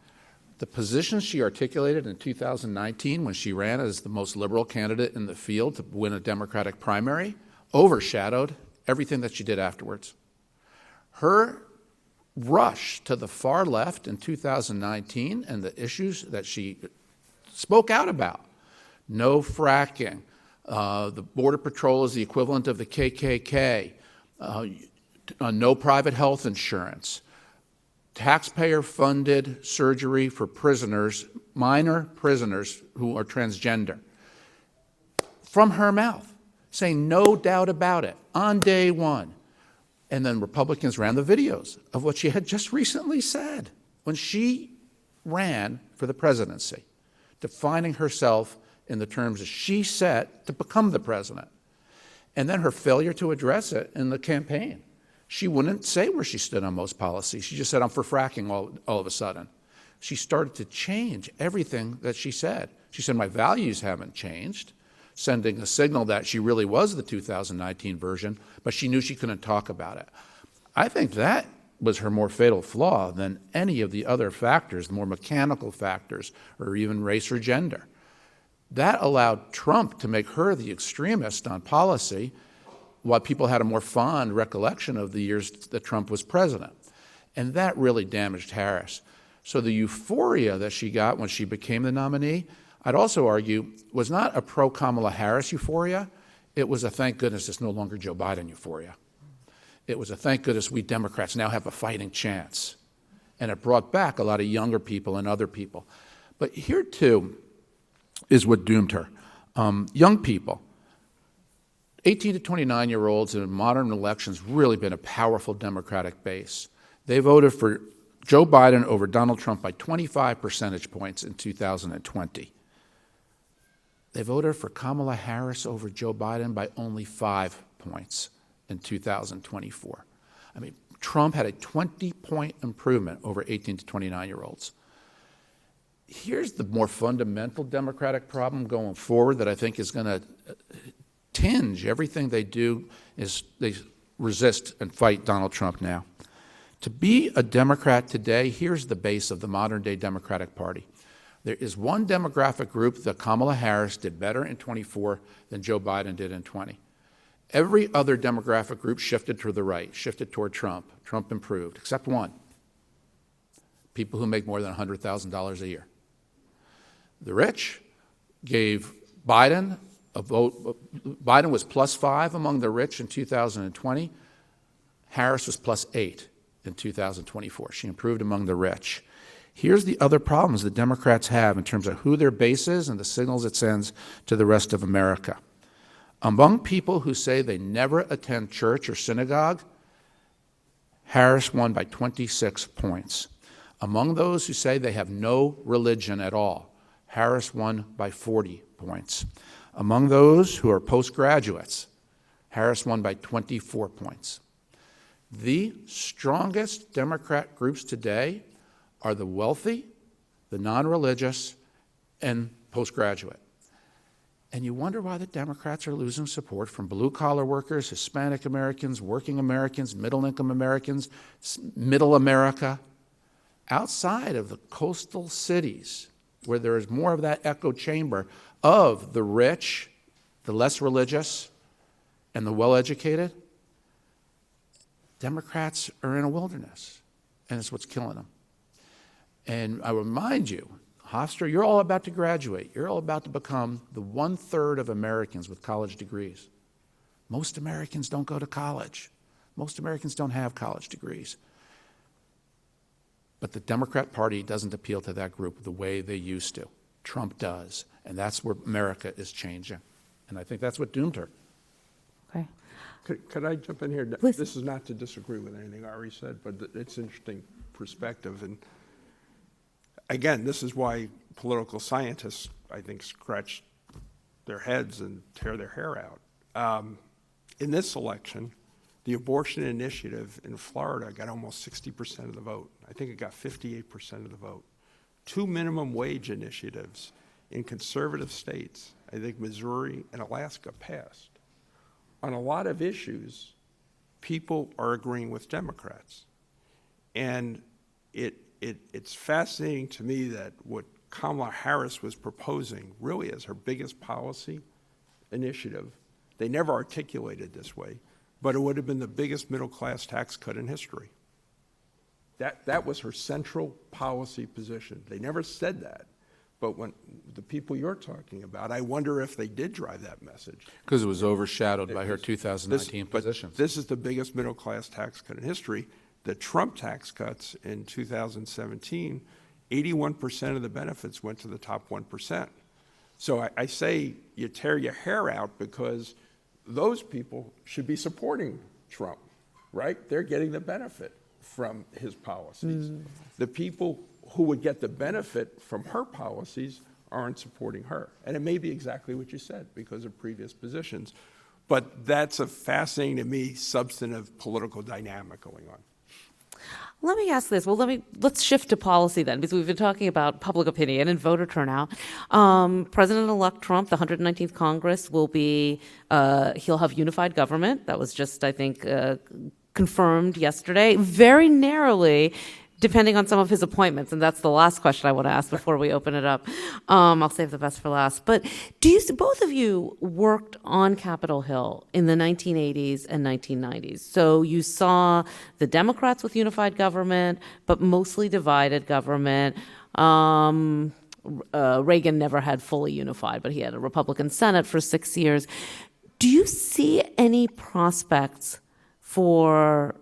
[SPEAKER 2] the positions she articulated in 2019 when she ran as the most liberal candidate in the field to win a Democratic primary overshadowed everything that she did afterwards. Her rush to the far left in 2019 and the issues that she spoke out about, no fracking, the Border Patrol is the equivalent of the KKK, no private health insurance, taxpayer-funded surgery for prisoners, minor prisoners who are transgender. From her mouth, saying no doubt about it, on day one. And then Republicans ran the videos of what she had just recently said when she ran for the presidency, defining herself in the terms that she set to become the president. And then her failure to address it in the campaign. She wouldn't say where she stood on most policies. She just said, I'm for fracking all of a sudden. She started to change everything that she said. She said, my values haven't changed, sending a signal that she really was the 2019 version, but she knew she couldn't talk about it. I think that was her more fatal flaw than any of the other factors, the more mechanical factors, or even race or gender. That allowed Trump to make her the extremist on policy, while people had a more fond recollection of the years that Trump was president. And that really damaged Harris. So the euphoria that she got when she became the nominee, I'd also argue, was not a pro-Kamala Harris euphoria. It was a thank goodness it's no longer Joe Biden euphoria. It was a thank goodness we Democrats now have a fighting chance. And it brought back a lot of younger people and other people. But here, too, is what doomed her. Young people. 18 to 29-year-olds in modern elections really been a powerful Democratic base. They voted for Joe Biden over Donald Trump by 25 percentage points in 2020. They voted for Kamala Harris over Joe Biden by only 5 points in 2024. I mean, Trump had a 20-point improvement over 18 to 29-year-olds. Here's the more fundamental Democratic problem going forward that I think is going to tinge everything they do is they resist and fight Donald Trump now. To be a Democrat today, here's the base of the modern-day Democratic Party. There is one demographic group that Kamala Harris did better in 24 than Joe Biden did in 20. Every other demographic group shifted to the right, shifted toward Trump. Trump improved, except one. People who make more than $100,000 a year. The rich gave Biden a vote. Biden was +5 among the rich in 2020. Harris was +8 in 2024. She improved among the rich. Here's the other problems the Democrats have in terms of who their base is and the signals it sends to the rest of America. Among people who say they never attend church or synagogue, Harris won by 26 points. Among those who say they have no religion at all, Harris won by 40 points. Among those who are postgraduates, Harris won by 24 points. The strongest Democrat groups today are the wealthy, the non-religious, and postgraduate. And you wonder why the Democrats are losing support from blue-collar workers, Hispanic Americans, working Americans, middle-income Americans, middle America. Outside of the coastal cities, where there is more of that echo chamber of the rich the less religious and the well-educated, Democrats are in a wilderness, and it's what's killing them. And I remind you, Hofstra, you're all about to graduate. You're all about to become the 1/3 of Americans with college degrees. Most Americans don't go to college. Most Americans don't have college degrees. But the Democrat Party doesn't appeal to that group the way they used to. Trump does, and that's where America is changing. And I think that's what doomed her.
[SPEAKER 3] Okay.
[SPEAKER 4] Could I jump in here?
[SPEAKER 3] Please.
[SPEAKER 4] This is not to disagree with anything Ari said, but it's interesting perspective. And again, this is why political scientists, I think, scratch their heads and tear their hair out. In this election, the abortion initiative in Florida got almost 60% of the vote. I think it got 58% of the vote. 2 minimum wage initiatives in conservative states, I think Missouri and Alaska, passed. On a lot of issues, people are agreeing with Democrats. And it's fascinating to me that what Kamala Harris was proposing really as her biggest policy initiative, they never articulated this way, but it would have been the biggest middle-class tax cut in history. That was her central policy position. They never said that. But when the people you're talking about, I wonder if they did drive that message.
[SPEAKER 2] Because it was overshadowed by her 2019 positions.
[SPEAKER 4] This is the biggest middle-class tax cut in history. The Trump tax cuts in 2017, 81% of the benefits went to the top 1%. So I say you tear your hair out because those people should be supporting Trump, right? They're getting the benefit from his policies. The people who would get the benefit from her policies aren't supporting her. And it may be exactly what you said because of previous positions. But that's a fascinating, to me, substantive political dynamic going on.
[SPEAKER 3] Let me ask this. Well, let's shift to policy then, because we've been talking about public opinion and voter turnout. President-elect Trump, the 119th Congress, will be, he'll have unified government. That was just, I think, confirmed yesterday, very narrowly, depending on some of his appointments. And that's the last question I want to ask before we open it up. I'll save the best for last. But both of you worked on Capitol Hill in the 1980s and 1990s. So you saw the Democrats with unified government, but mostly divided government. Reagan never had fully unified, but he had a Republican Senate for 6 years. Do you see any prospects for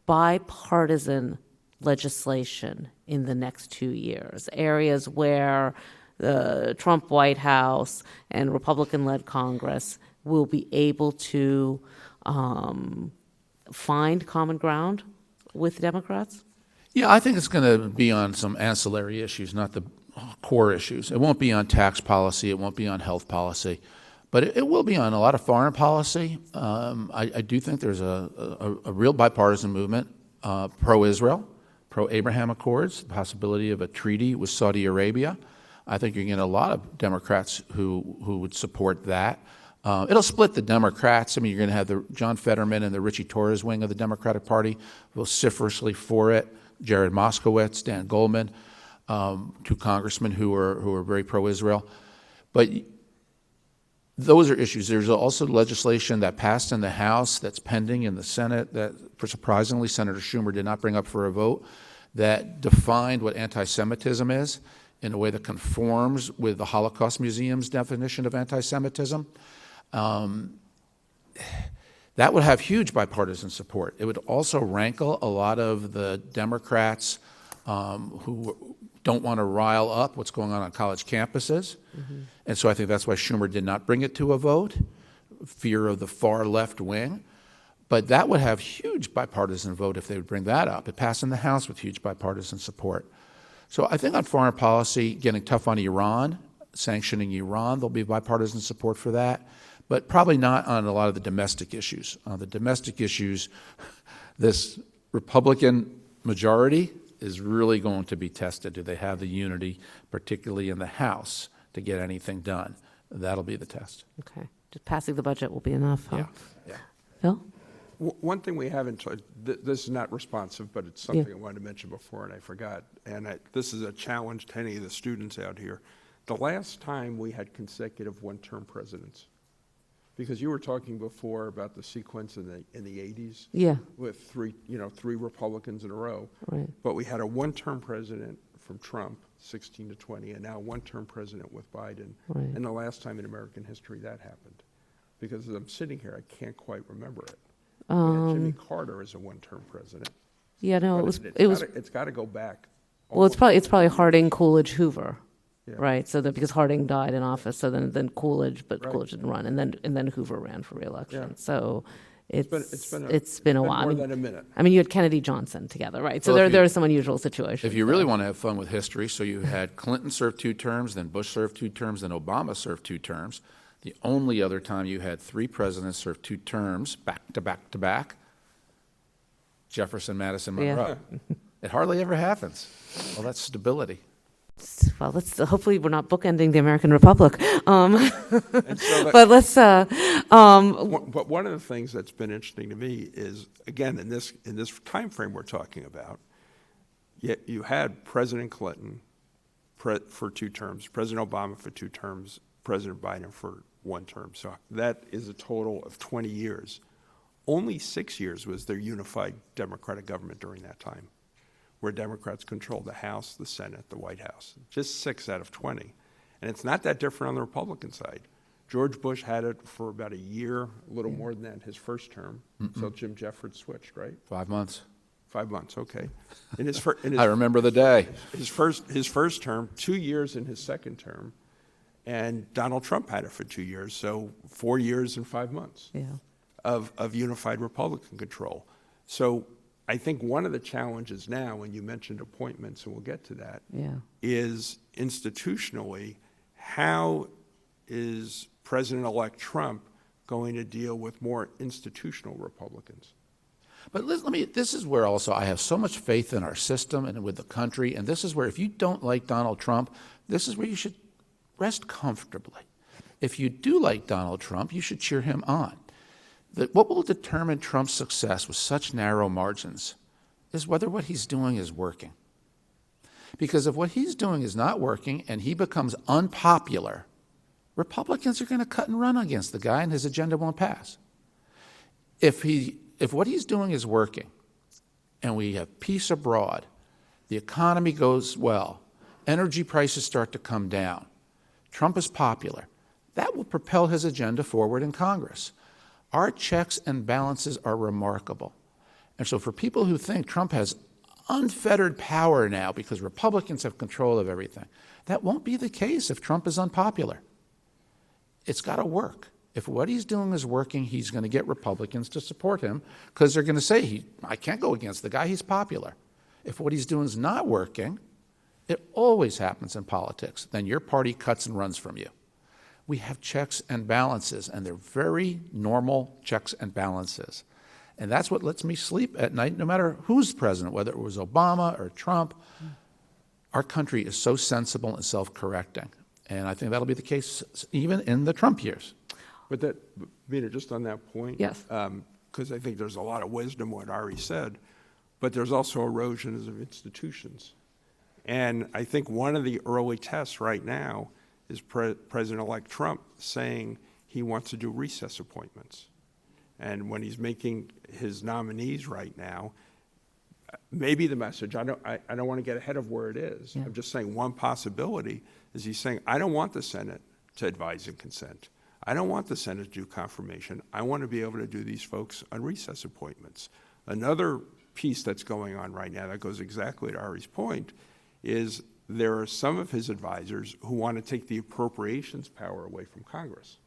[SPEAKER 3] bipartisan legislation in the next 2 years, areas where the Trump White House and Republican-led Congress will be able to find common ground with Democrats?
[SPEAKER 2] Yeah, I think it's going to be on some ancillary issues, not the core issues. It won't be on tax policy. It won't be on health policy. But it will be on a lot of foreign policy. I do think there's a real bipartisan movement, pro-Israel, pro-Abraham Accords, the possibility of a treaty with Saudi Arabia. I think you're going to get a lot of Democrats who would support that. It'll split the Democrats. I mean, you're going to have the John Fetterman and the Richie Torres wing of the Democratic Party vociferously for it. Jared Moskowitz, Dan Goldman, two congressmen who are very pro-Israel. But those are issues. There's also legislation that passed in the House that's pending in the Senate that, surprisingly, Senator Schumer did not bring up for a vote, that defined what anti-Semitism is in a way that conforms with the Holocaust Museum's definition of anti-Semitism. That would have huge bipartisan support. It would also rankle a lot of the Democrats who don't want to rile up what's going on college campuses. Mm-hmm. And so I think that's why Schumer did not bring it to a vote, fear of the far left wing. But that would have huge bipartisan vote if they would bring that up. It passed in the House with huge bipartisan support. So I think on foreign policy, getting tough on Iran, sanctioning Iran, there'll be bipartisan support for that, but probably not on a lot of the domestic issues. On the domestic issues, this Republican majority is really going to be tested. Do they have the unity, particularly in the House, to get anything done? That'll be the test.
[SPEAKER 3] Okay. Just passing the budget will be enough, huh?
[SPEAKER 2] Yeah.
[SPEAKER 3] Phil?
[SPEAKER 4] One thing we haven't, this is not responsive, but it's something I wanted to mention before and I forgot. And this is a challenge to any of the students out here. The last time we had consecutive one-term presidents Because you were talking before about the sequence in the 80s.
[SPEAKER 3] Yeah.
[SPEAKER 4] With three Republicans in a row.
[SPEAKER 3] Right.
[SPEAKER 4] But we had a one-term president from Trump, 16 to 20, and now a one-term president with Biden.
[SPEAKER 3] Right.
[SPEAKER 4] And the last time in American history that happened. Because as I'm sitting here, I can't quite remember it. We had Jimmy Carter as a one-term president.
[SPEAKER 3] Yeah, no,
[SPEAKER 4] But it's got to go back.
[SPEAKER 3] well, it's probably Harding, Coolidge, Hoover.
[SPEAKER 4] Yeah.
[SPEAKER 3] Right, so that because Harding died in office, so then Coolidge, but
[SPEAKER 4] Right.
[SPEAKER 3] Coolidge didn't run, and then Hoover ran for reelection.
[SPEAKER 4] Yeah.
[SPEAKER 3] So
[SPEAKER 4] It's
[SPEAKER 3] been a while.
[SPEAKER 4] more
[SPEAKER 3] I mean,
[SPEAKER 4] than a minute.
[SPEAKER 3] I mean, you had Kennedy Johnson together, right? So
[SPEAKER 2] Well,
[SPEAKER 3] there are some unusual situations.
[SPEAKER 2] If you really want to have fun with history, so you had Clinton serve 2 terms, then Bush served 2 terms, then Obama served 2 terms. The only other time you had 3 presidents serve 2 terms, back to back to back, Jefferson, Madison, Monroe. It hardly ever happens. Well, that's stability.
[SPEAKER 3] Well, hopefully we're not bookending the American Republic.
[SPEAKER 4] And so
[SPEAKER 3] But let's.
[SPEAKER 4] But one of the things that's been interesting to me is, again, in this time frame we're talking about, you had President Clinton for 2 terms, President Obama for 2 terms, President Biden for 1 term. So that is a total of 20 years. Only 6 years was there unified Democratic government during that time, where Democrats controlled the House, the Senate, the White House. Just 6 out of 20. And it's not that different on the Republican side. George Bush had it for about a year, a little more than that, his first term, until Jim Jeffords switched, right?
[SPEAKER 2] 5 months.
[SPEAKER 4] 5 months, okay. In his
[SPEAKER 2] I remember the day.
[SPEAKER 4] his first term, 2 years in his second term, and Donald Trump had it for 2 years, so 4 years and 5 months
[SPEAKER 3] Yeah.
[SPEAKER 4] of unified Republican control. So I think one of the challenges now, and you mentioned appointments, and we'll get to that,
[SPEAKER 3] Yeah.
[SPEAKER 4] is institutionally, how is President-elect Trump going to deal with more institutional Republicans?
[SPEAKER 2] But this is where also I have so much faith in our system and with the country, and this is where if you don't like Donald Trump, this is where you should rest comfortably. If you do like Donald Trump, you should cheer him on. What will determine Trump's success with such narrow margins is whether what he's doing is working. Because if what he's doing is not working and he becomes unpopular, Republicans are going to cut and run against the guy and his agenda won't pass. If what he's doing is working and we have peace abroad, the economy goes well, energy prices start to come down, Trump is popular, that will propel his agenda forward in Congress. Our checks and balances are remarkable. And so for people who think Trump has unfettered power now because Republicans have control of everything, that won't be the case if Trump is unpopular. It's got to work. If what he's doing is working, he's going to get Republicans to support him because they're going to say, I can't go against the guy, he's popular. If what he's doing is not working, it always happens in politics. Then your party cuts and runs from you. We have checks and balances, and they're very normal checks and balances. And that's what lets me sleep at night, no matter who's president, whether it was Obama or Trump. Our country is so sensible and self-correcting. And I think that'll be the case even in the Trump years.
[SPEAKER 4] But Meena, just on that point,
[SPEAKER 3] Yes.
[SPEAKER 4] because I think there's a lot of wisdom what Ari said, but there's also erosions of institutions. And I think one of the early tests right now is President-elect Trump saying he wants to do recess appointments. And when he's making his nominees right now, maybe the message, I don't want to get ahead of where it is.
[SPEAKER 3] Yeah.
[SPEAKER 4] I'm just saying one possibility is he's saying, I don't want the Senate to advise and consent. I don't want the Senate to do confirmation. I want to be able to do these folks on recess appointments. Another piece that's going on right now that goes exactly to Ari's point is there are some of his advisors who want to take the appropriations power away from Congress,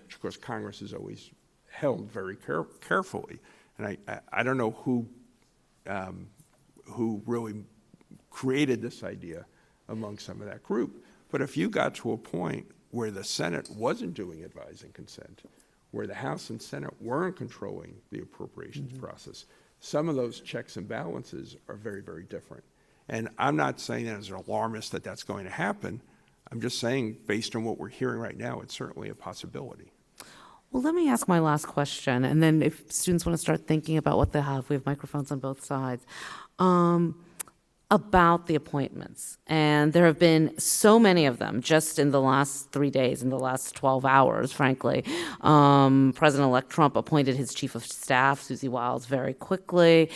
[SPEAKER 4] which of course Congress is always held very carefully. And I don't know who really created this idea among some of that group. But if you got to a point where the Senate wasn't doing advise and consent, where the House and Senate weren't controlling the appropriations process, some of those checks and balances are very, very different. And I'm not saying that as an alarmist that that's going to happen. I'm just saying, based on what we're hearing right now, it's certainly a possibility.
[SPEAKER 3] Well, let me ask my last question, and then if students want to start thinking about what they have, we have microphones on both sides. about the appointments. And there have been so many of them just in the last 3 days, in the last 12 hours, frankly. President-elect Trump appointed his chief of staff, Susie Wiles, very quickly.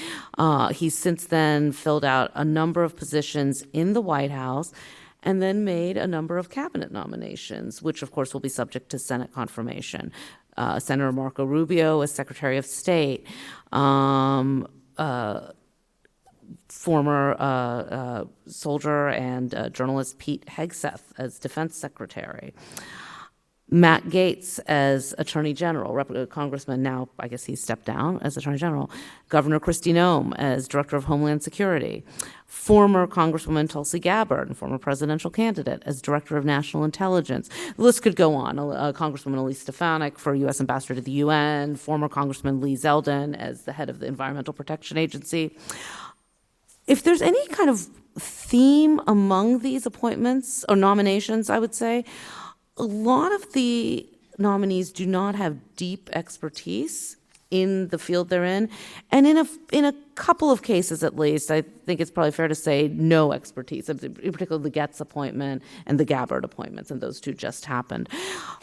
[SPEAKER 3] He's since then filled out a number of positions in the White House and then made a number of cabinet nominations, which of course will be subject to Senate confirmation. Senator Marco Rubio as Secretary of State, former soldier and journalist Pete Hegseth as Defense Secretary, Matt Gaetz as Attorney General, Congressman now, I guess he's stepped down as Attorney General, Governor Kristi Noem as Director of Homeland Security, former Congresswoman Tulsi Gabbard, and former presidential candidate, as Director of National Intelligence. The list could go on. Congresswoman Elise Stefanik for U.S. Ambassador to the UN, former Congressman Lee Zeldin as the head of the Environmental Protection Agency. If there's any kind of theme among these appointments or nominations, I would say, a lot of the nominees do not have deep expertise in the field they're in. And in a couple of cases, at least, I think it's probably fair to say no expertise, in particular the Getz appointment and the Gabbard appointments, and those two just happened.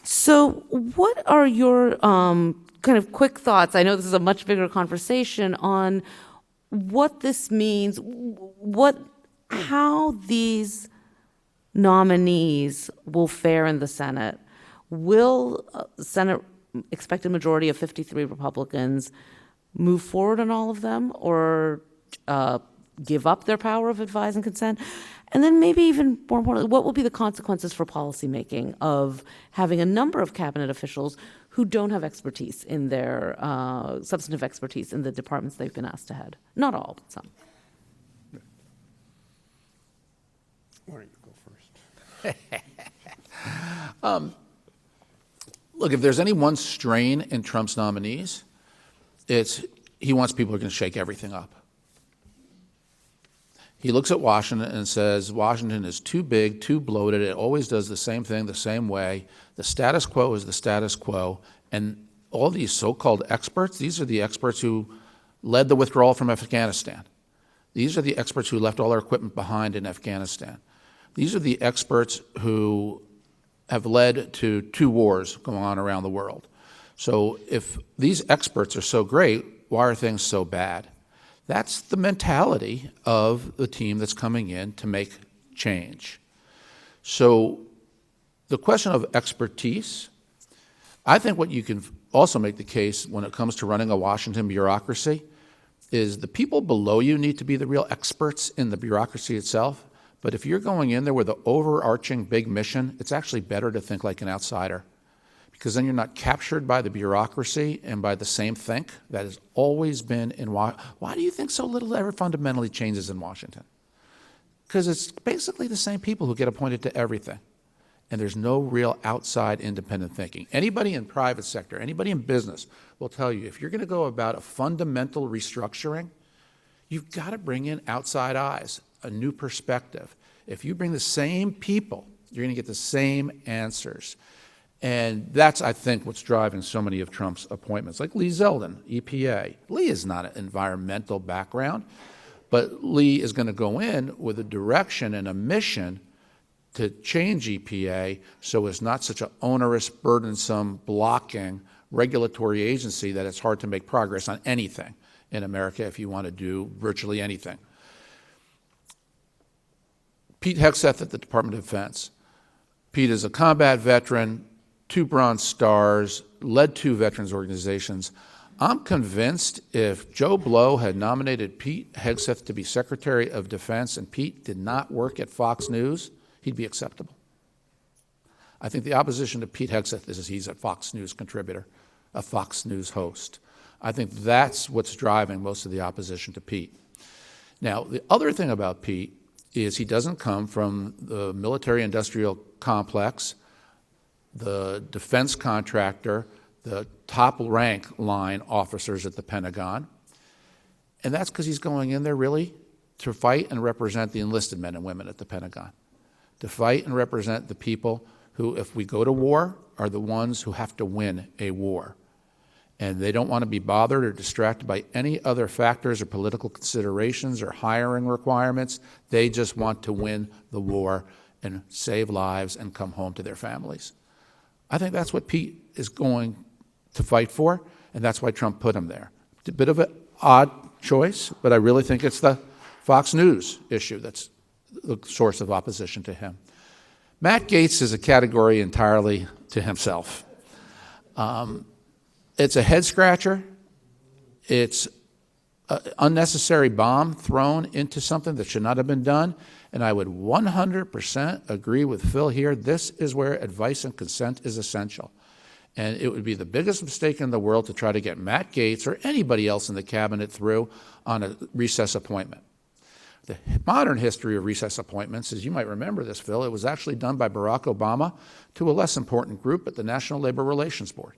[SPEAKER 3] So what are your kind of quick thoughts? I know this is a much bigger conversation on what this means, how these nominees will fare in the Senate. Will the Senate expected majority of 53 Republicans move forward on all of them, or give up their power of advise and consent? And then maybe even more importantly, what will be the consequences for policymaking of having a number of cabinet officials who don't have expertise in their substantive expertise in the departments they've been asked to head? Not all, but some.
[SPEAKER 4] Why don't you go first?
[SPEAKER 2] Look, if there's any one strain in Trump's nominees, it's he wants people who are going to shake everything up. He looks at Washington and says, Washington is too big, too bloated, it always does the same thing the same way. The status quo is the status quo. And all these so-called experts, these are the experts who led the withdrawal from Afghanistan. These are the experts who left all our equipment behind in Afghanistan. These are the experts who have led to 2 wars going on around the world. So if these experts are so great, why are things so bad? That's the mentality of the team that's coming in to make change. So the question of expertise, I think what you can also make the case when it comes to running a Washington bureaucracy is the people below you need to be the real experts in the bureaucracy itself. But if you're going in there with an overarching big mission, it's actually better to think like an outsider, because then you're not captured by the bureaucracy and by the same think that has always been in Washington. Why do you think so little ever fundamentally changes in Washington? Because it's basically the same people who get appointed to everything. And there's no real outside independent thinking. Anybody in private sector, anybody in business will tell you, if you're going to go about a fundamental restructuring, you've got to bring in outside eyes, a new perspective. If you bring the same people, you're going to get the same answers. And that's, I think, what's driving so many of Trump's appointments, like Lee Zeldin, EPA. Lee is not an environmental background, but Lee is going to go in with a direction and a mission to change EPA so it's not such an onerous, burdensome, blocking regulatory agency that it's hard to make progress on anything in America if you want to do virtually anything. Pete Hegseth at the Department of Defense. Pete is a combat veteran, 2 Bronze Stars, led 2 veterans organizations. I'm convinced if Joe Blow had nominated Pete Hegseth to be Secretary of Defense and Pete did not work at Fox News, he'd be acceptable. I think the opposition to Pete Hegseth is he's a Fox News contributor, a Fox News host. I think that's what's driving most of the opposition to Pete. Now, the other thing about Pete is he doesn't come from the military-industrial complex, the defense contractor, the top rank line officers at the Pentagon. And that's because he's going in there really to fight and represent the enlisted men and women at the Pentagon, to fight and represent the people who, if we go to war, are the ones who have to win a war. And they don't want to be bothered or distracted by any other factors or political considerations or hiring requirements. They just want to win the war and save lives and come home to their families. I think that's what Pete is going to fight for, and that's why Trump put him there. It's a bit of an odd choice, but I really think it's the Fox News issue that's the source of opposition to him. Matt Gaetz is a category entirely to himself. It's a head-scratcher. It's an unnecessary bomb thrown into something that should not have been done. And I would 100% agree with Phil here. This is where advice and consent is essential. And it would be the biggest mistake in the world to try to get Matt Gaetz or anybody else in the cabinet through on a recess appointment. The modern history of recess appointments, as you might remember this, Phil, it was actually done by Barack Obama to a less important group at the National Labor Relations Board.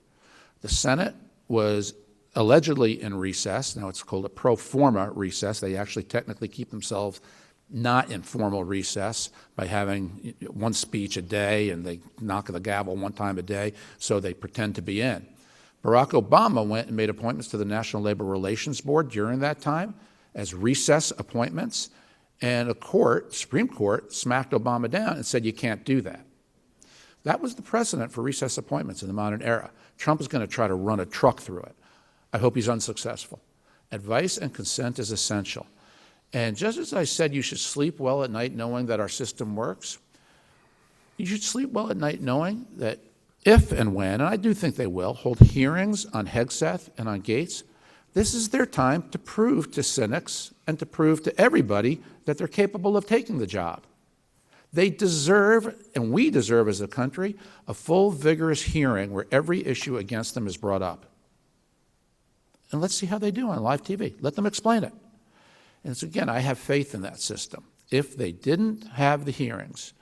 [SPEAKER 2] The Senate was allegedly in recess. Now it's called a pro forma recess. They actually technically keep themselves not in formal recess by having one speech a day, and they knock the gavel one time a day, so they pretend to be in. Barack Obama went and made appointments to the National Labor Relations Board during that time as recess appointments, and a court, Supreme Court, smacked Obama down and said you can't do that. That was the precedent for recess appointments in the modern era. Trump is going to try to run a truck through it. I hope he's unsuccessful. Advice and consent is essential. And just as I said you should sleep well at night knowing that our system works, you should sleep well at night knowing that if and when, and I do think they will, hold hearings on Hegseth and on Gaetz, this is their time to prove to cynics and to prove to everybody that they're capable of taking the job. They deserve, and we deserve as a country, a full, vigorous hearing where every issue against them is brought up. And let's see how they do on live TV. Let them explain it. And so again, I have faith in that system. If they didn't have the hearings,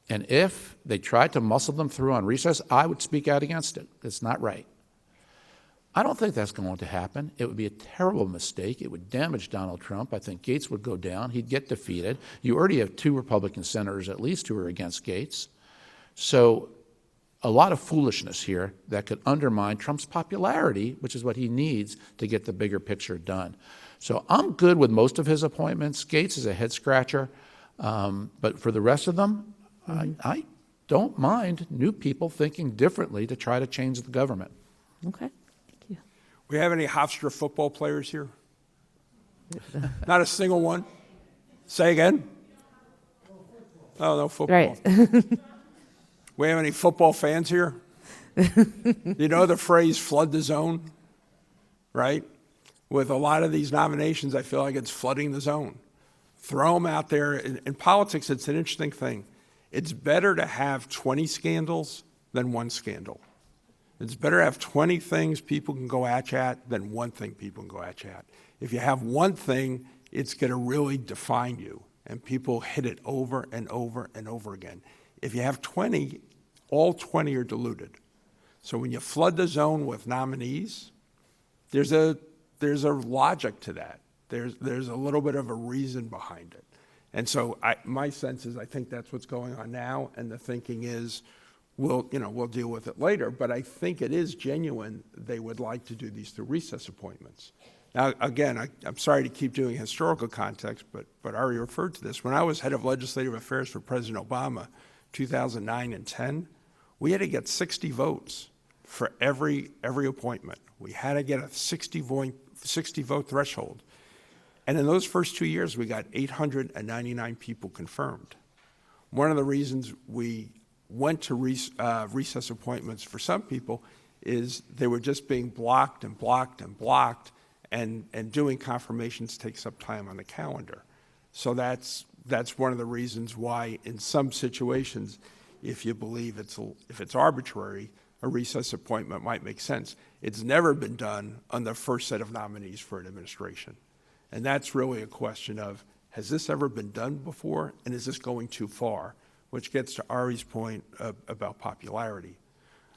[SPEAKER 2] and if they tried to muscle them through on recess, I would speak out against it. It's not right. I don't think that's going to happen. It would be a terrible mistake. It would damage Donald Trump. I think Gaetz would go down. He'd get defeated. You already have 2 Republican senators at least who are against Gaetz. So a lot of foolishness here that could undermine Trump's popularity, which is what he needs to get the bigger picture done. So I'm good with most of his appointments. Gaetz is a head-scratcher. But for the rest of them, I don't mind new people thinking differently to try to change the government.
[SPEAKER 3] Okay.
[SPEAKER 4] We have any Hofstra football players here? Not a single one? Say again? Oh, no football.
[SPEAKER 3] Right.
[SPEAKER 4] We have any football fans here? You know the phrase flood the zone, right? With a lot of these nominations, I feel like it's flooding the zone. Throw them out there. In politics, it's an interesting thing. It's better to have 20 scandals than 1 scandal. It's better to have 20 things people can go at you at than 1 thing people can go at you at. If you have 1 thing, it's going to really define you, and people hit it over and over and over again. If you have 20, all 20 are diluted. So when you flood the zone with nominees, there's a logic to that. There's a little bit of a reason behind it. And so my sense is I think that's what's going on now, and the thinking is we'll deal with it later, but I think it is genuine they would like to do these through recess appointments. Now, again, I'm sorry to keep doing historical context, but Ari referred to this. When I was head of legislative affairs for President Obama, 2009 and 10, we had to get 60 votes for every appointment. We had to get a 60 vote threshold. And in those first 2 years, we got 899 people confirmed. One of the reasons we went to recess appointments for some people is they were just being blocked and blocked and blocked, and doing confirmations takes up time on the calendar. So that's one of the reasons why in some situations, if you believe if it's arbitrary, a recess appointment might make sense. It's never been done on the first set of nominees for an administration. And that's really a question of, has this ever been done before, and is this going too far? Which gets to Ari's point about popularity.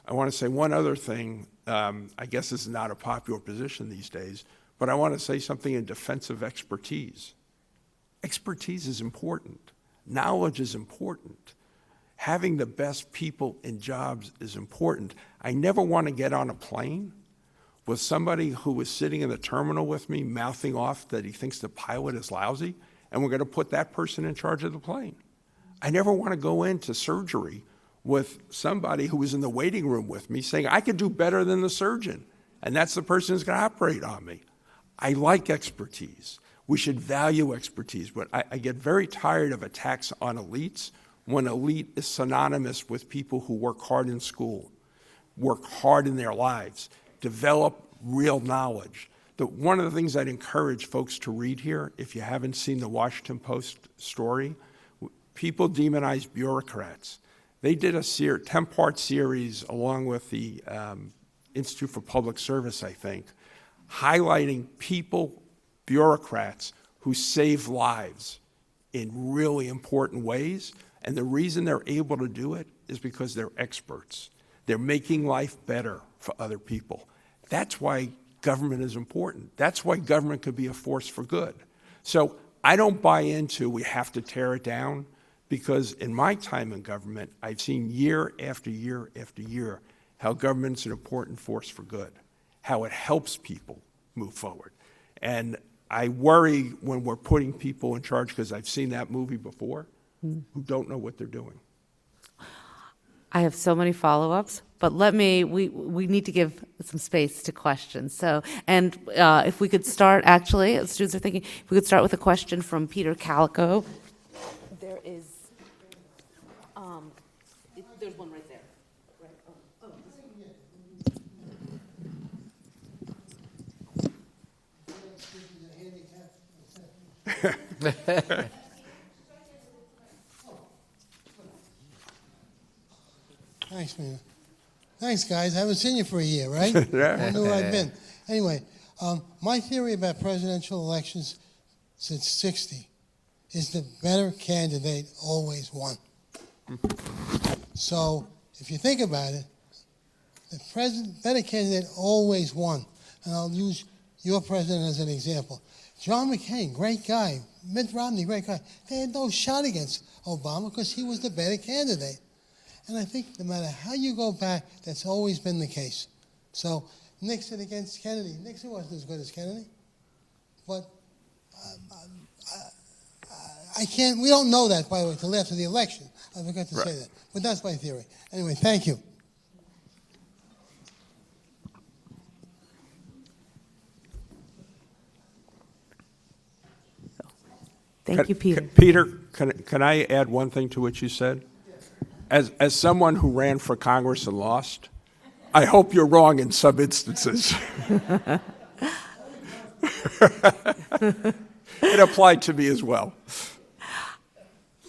[SPEAKER 4] I want to say one other thing. I guess this is not a popular position these days, but I want to say something in defense of expertise. Expertise is important. Knowledge is important. Having the best people in jobs is important. I never want to get on a plane with somebody who was sitting in the terminal with me mouthing off that he thinks the pilot is lousy, and we're going to put that person in charge of the plane. I never want to go into surgery with somebody who was in the waiting room with me saying, I could do better than the surgeon, and that's the person who's going to operate on me. I like expertise. We should value expertise, but I get very tired of attacks on elites when elite is synonymous with people who work hard in school, work hard in their lives, develop real knowledge. One of the things I'd encourage folks to read here, if you haven't seen the Washington Post story, people demonize bureaucrats. They did a 10-part series along with the Institute for Public Service, I think, highlighting people, bureaucrats, who save lives in really important ways. And the reason they're able to do it is because they're experts. They're making life better for other people. That's why government is important. That's why government could be a force for good. So I don't buy into we have to tear it down, because in my time in government, I've seen year after year after year how government's an important force for good, how it helps people move forward. And I worry when we're putting people in charge, because I've seen that movie before, who don't know what they're doing.
[SPEAKER 3] I have so many follow-ups, but we need to give some space to questions. So, and if we could start, actually, as students are thinking, if we could start with a question from Peter Kalikow. There is, there's one right there.
[SPEAKER 6] Thanks, Meena. Thanks, guys. I haven't seen you for a year, right?
[SPEAKER 4] Yeah.
[SPEAKER 6] I wonder where I've been. Anyway, my theory about presidential elections since '60 is the better candidate always won. So if you think about it, the better candidate always won. And I'll use your president as an example. John McCain, great guy. Mitt Romney, great guy. They had no shot against Obama because he was the better candidate. And I think no matter how you go back, that's always been the case. So Nixon against Kennedy. Nixon wasn't as good as Kennedy. But I can't, we don't know that, by the way, till after the election. I forgot to say that. But that's my theory. Anyway, thank you.
[SPEAKER 3] Thank you, Peter.
[SPEAKER 4] Peter, can I add one thing to what you said? As someone who ran for Congress and lost, I hope you're wrong in some instances. It applied to me as well.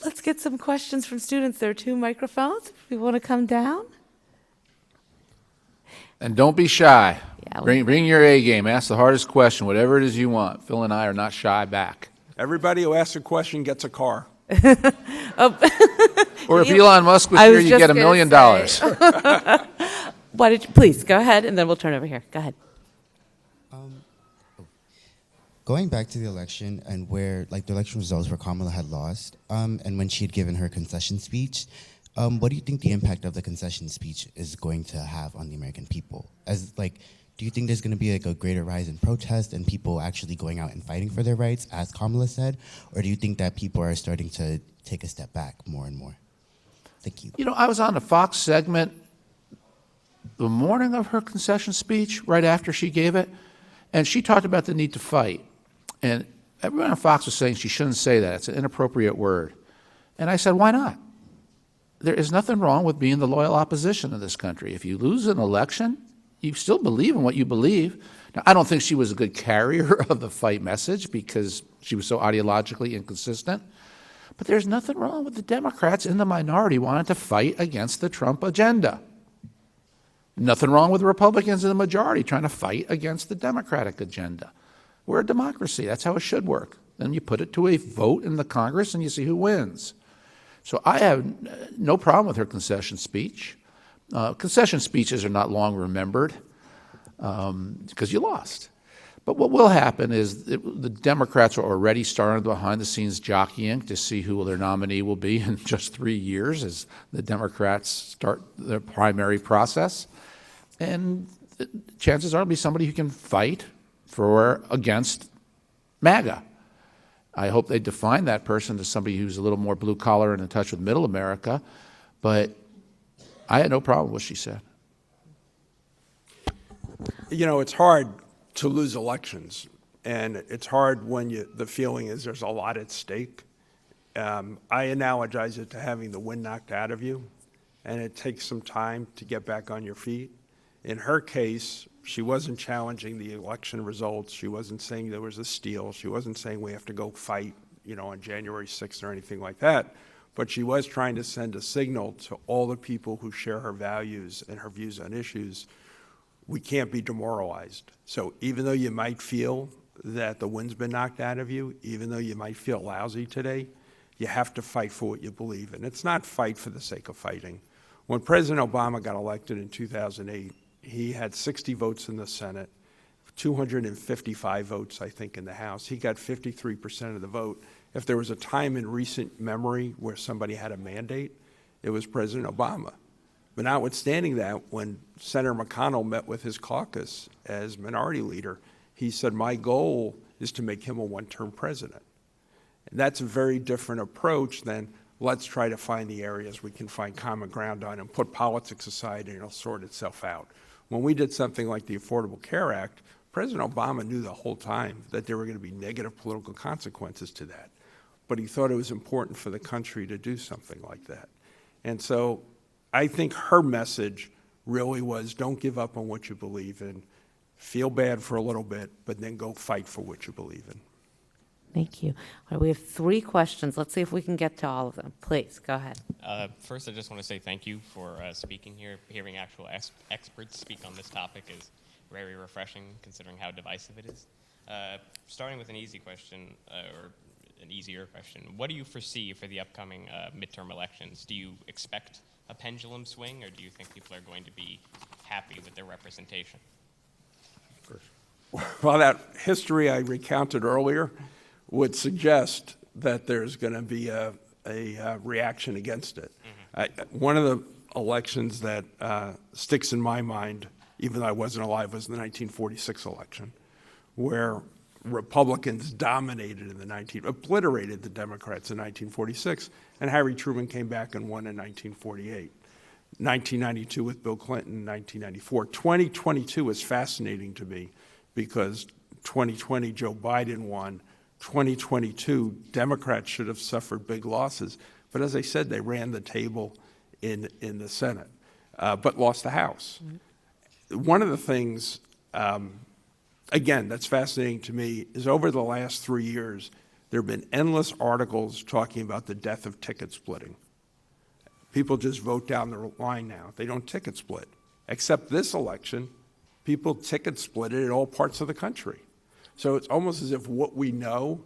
[SPEAKER 3] Let's get some questions from students. There are 2 microphones. If you want to come down.
[SPEAKER 2] And don't be shy.
[SPEAKER 3] Yeah,
[SPEAKER 2] Bring your A game. Ask the hardest question, whatever it is you want. Phil and I are not shy back.
[SPEAKER 4] Everybody who asks a question gets a car.
[SPEAKER 2] Or if Elon Musk was here, you get $1 million.
[SPEAKER 3] Why did you, please go ahead, and then we'll turn over here. Go ahead.
[SPEAKER 7] Going back to the election and where, like, the election results where Kamala had lost, and when she had given her concession speech, what do you think the impact of the concession speech is going to have on the American people? As, like, do you think there's going to be like a greater rise in protest and people actually going out and fighting for their rights, as Kamala said, or do you think that people are starting to take a step back more and more? Thank you.
[SPEAKER 2] You know, I was on the Fox segment the morning of her concession speech, right after she gave it, and she talked about the need to fight. And everyone on Fox was saying she shouldn't say that. It's an inappropriate word. And I said, why not? There is nothing wrong with being the loyal opposition in this country. If you lose an election, you still believe in what you believe. Now, I don't think she was a good carrier of the fight message because she was so ideologically inconsistent. But there's nothing wrong with the Democrats in the minority wanting to fight against the Trump agenda. Nothing wrong with the Republicans in the majority trying to fight against the Democratic agenda. We're a democracy. That's how it should work. Then you put it to a vote in the Congress and you see who wins. So I have no problem with her concession speech. Concession speeches are not long remembered because you lost. But what will happen is the Democrats are already starting behind-the-scenes jockeying to see who their nominee will be in just 3 years as the Democrats start their primary process. And chances are it'll be somebody who can fight against MAGA. I hope they define that person as somebody who's a little more blue collar and in touch with middle America, but I had no problem with what she said.
[SPEAKER 4] You know, it's hard to lose elections, and it's hard when the feeling is there's a lot at stake. I analogize it to having the wind knocked out of you, and it takes some time to get back on your feet. In her case, she wasn't challenging the election results. She wasn't saying there was a steal. She wasn't saying we have to go fight, you know, on January 6th or anything like that. But she was trying to send a signal to all the people who share her values and her views on issues. We can't be demoralized. So even though you might feel that the wind's been knocked out of you, even though you might feel lousy today, you have to fight for what you believe in. It's not fight for the sake of fighting. When President Obama got elected in 2008, he had 60 votes in the Senate, 255 votes, I think, in the House. He got 53% of the vote. If there was a time in recent memory where somebody had a mandate, it was President Obama. But notwithstanding that, when Senator McConnell met with his caucus as minority leader, he said, my goal is to make him a one-term president. And that's a very different approach than let's try to find the areas we can find common ground on and put politics aside and it'll sort itself out. When we did something like the Affordable Care Act, President Obama knew the whole time that there were going to be negative political consequences to that. But he thought it was important for the country to do something like that. And so I think her message really was don't give up on what you believe in, feel bad for a little bit, but then go fight for what you believe in.
[SPEAKER 3] Thank you. All right, we have 3 questions. Let's see if we can get to all of them. Please, go ahead.
[SPEAKER 8] First, I just want to say thank you for speaking here. Hearing actual experts speak on this topic is very refreshing, considering how divisive it is. Starting with an easy question, or an easier question, what do you foresee for the upcoming midterm elections? Do you expect a pendulum swing, or do you think people are going to be happy with their representation?
[SPEAKER 4] Well, that history I recounted earlier would suggest that there's going to be a reaction against it. Mm-hmm. One of the elections that sticks in my mind, even though I wasn't alive, was the 1946 election, where Republicans dominated obliterated the Democrats in 1946, and Harry Truman came back and won in 1948. 1992 with Bill Clinton, 1994. 2022 is fascinating to me because 2020 Joe Biden won. 2022 Democrats should have suffered big losses, but as I said, they ran the table in the Senate, but lost the House. Mm-hmm. One of the things, again, that's fascinating to me is over the last 3 years, there have been endless articles talking about the death of ticket splitting. People just vote down the line now. They don't ticket split. Except this election, people ticket split it in all parts of the country. So it's almost as if what we know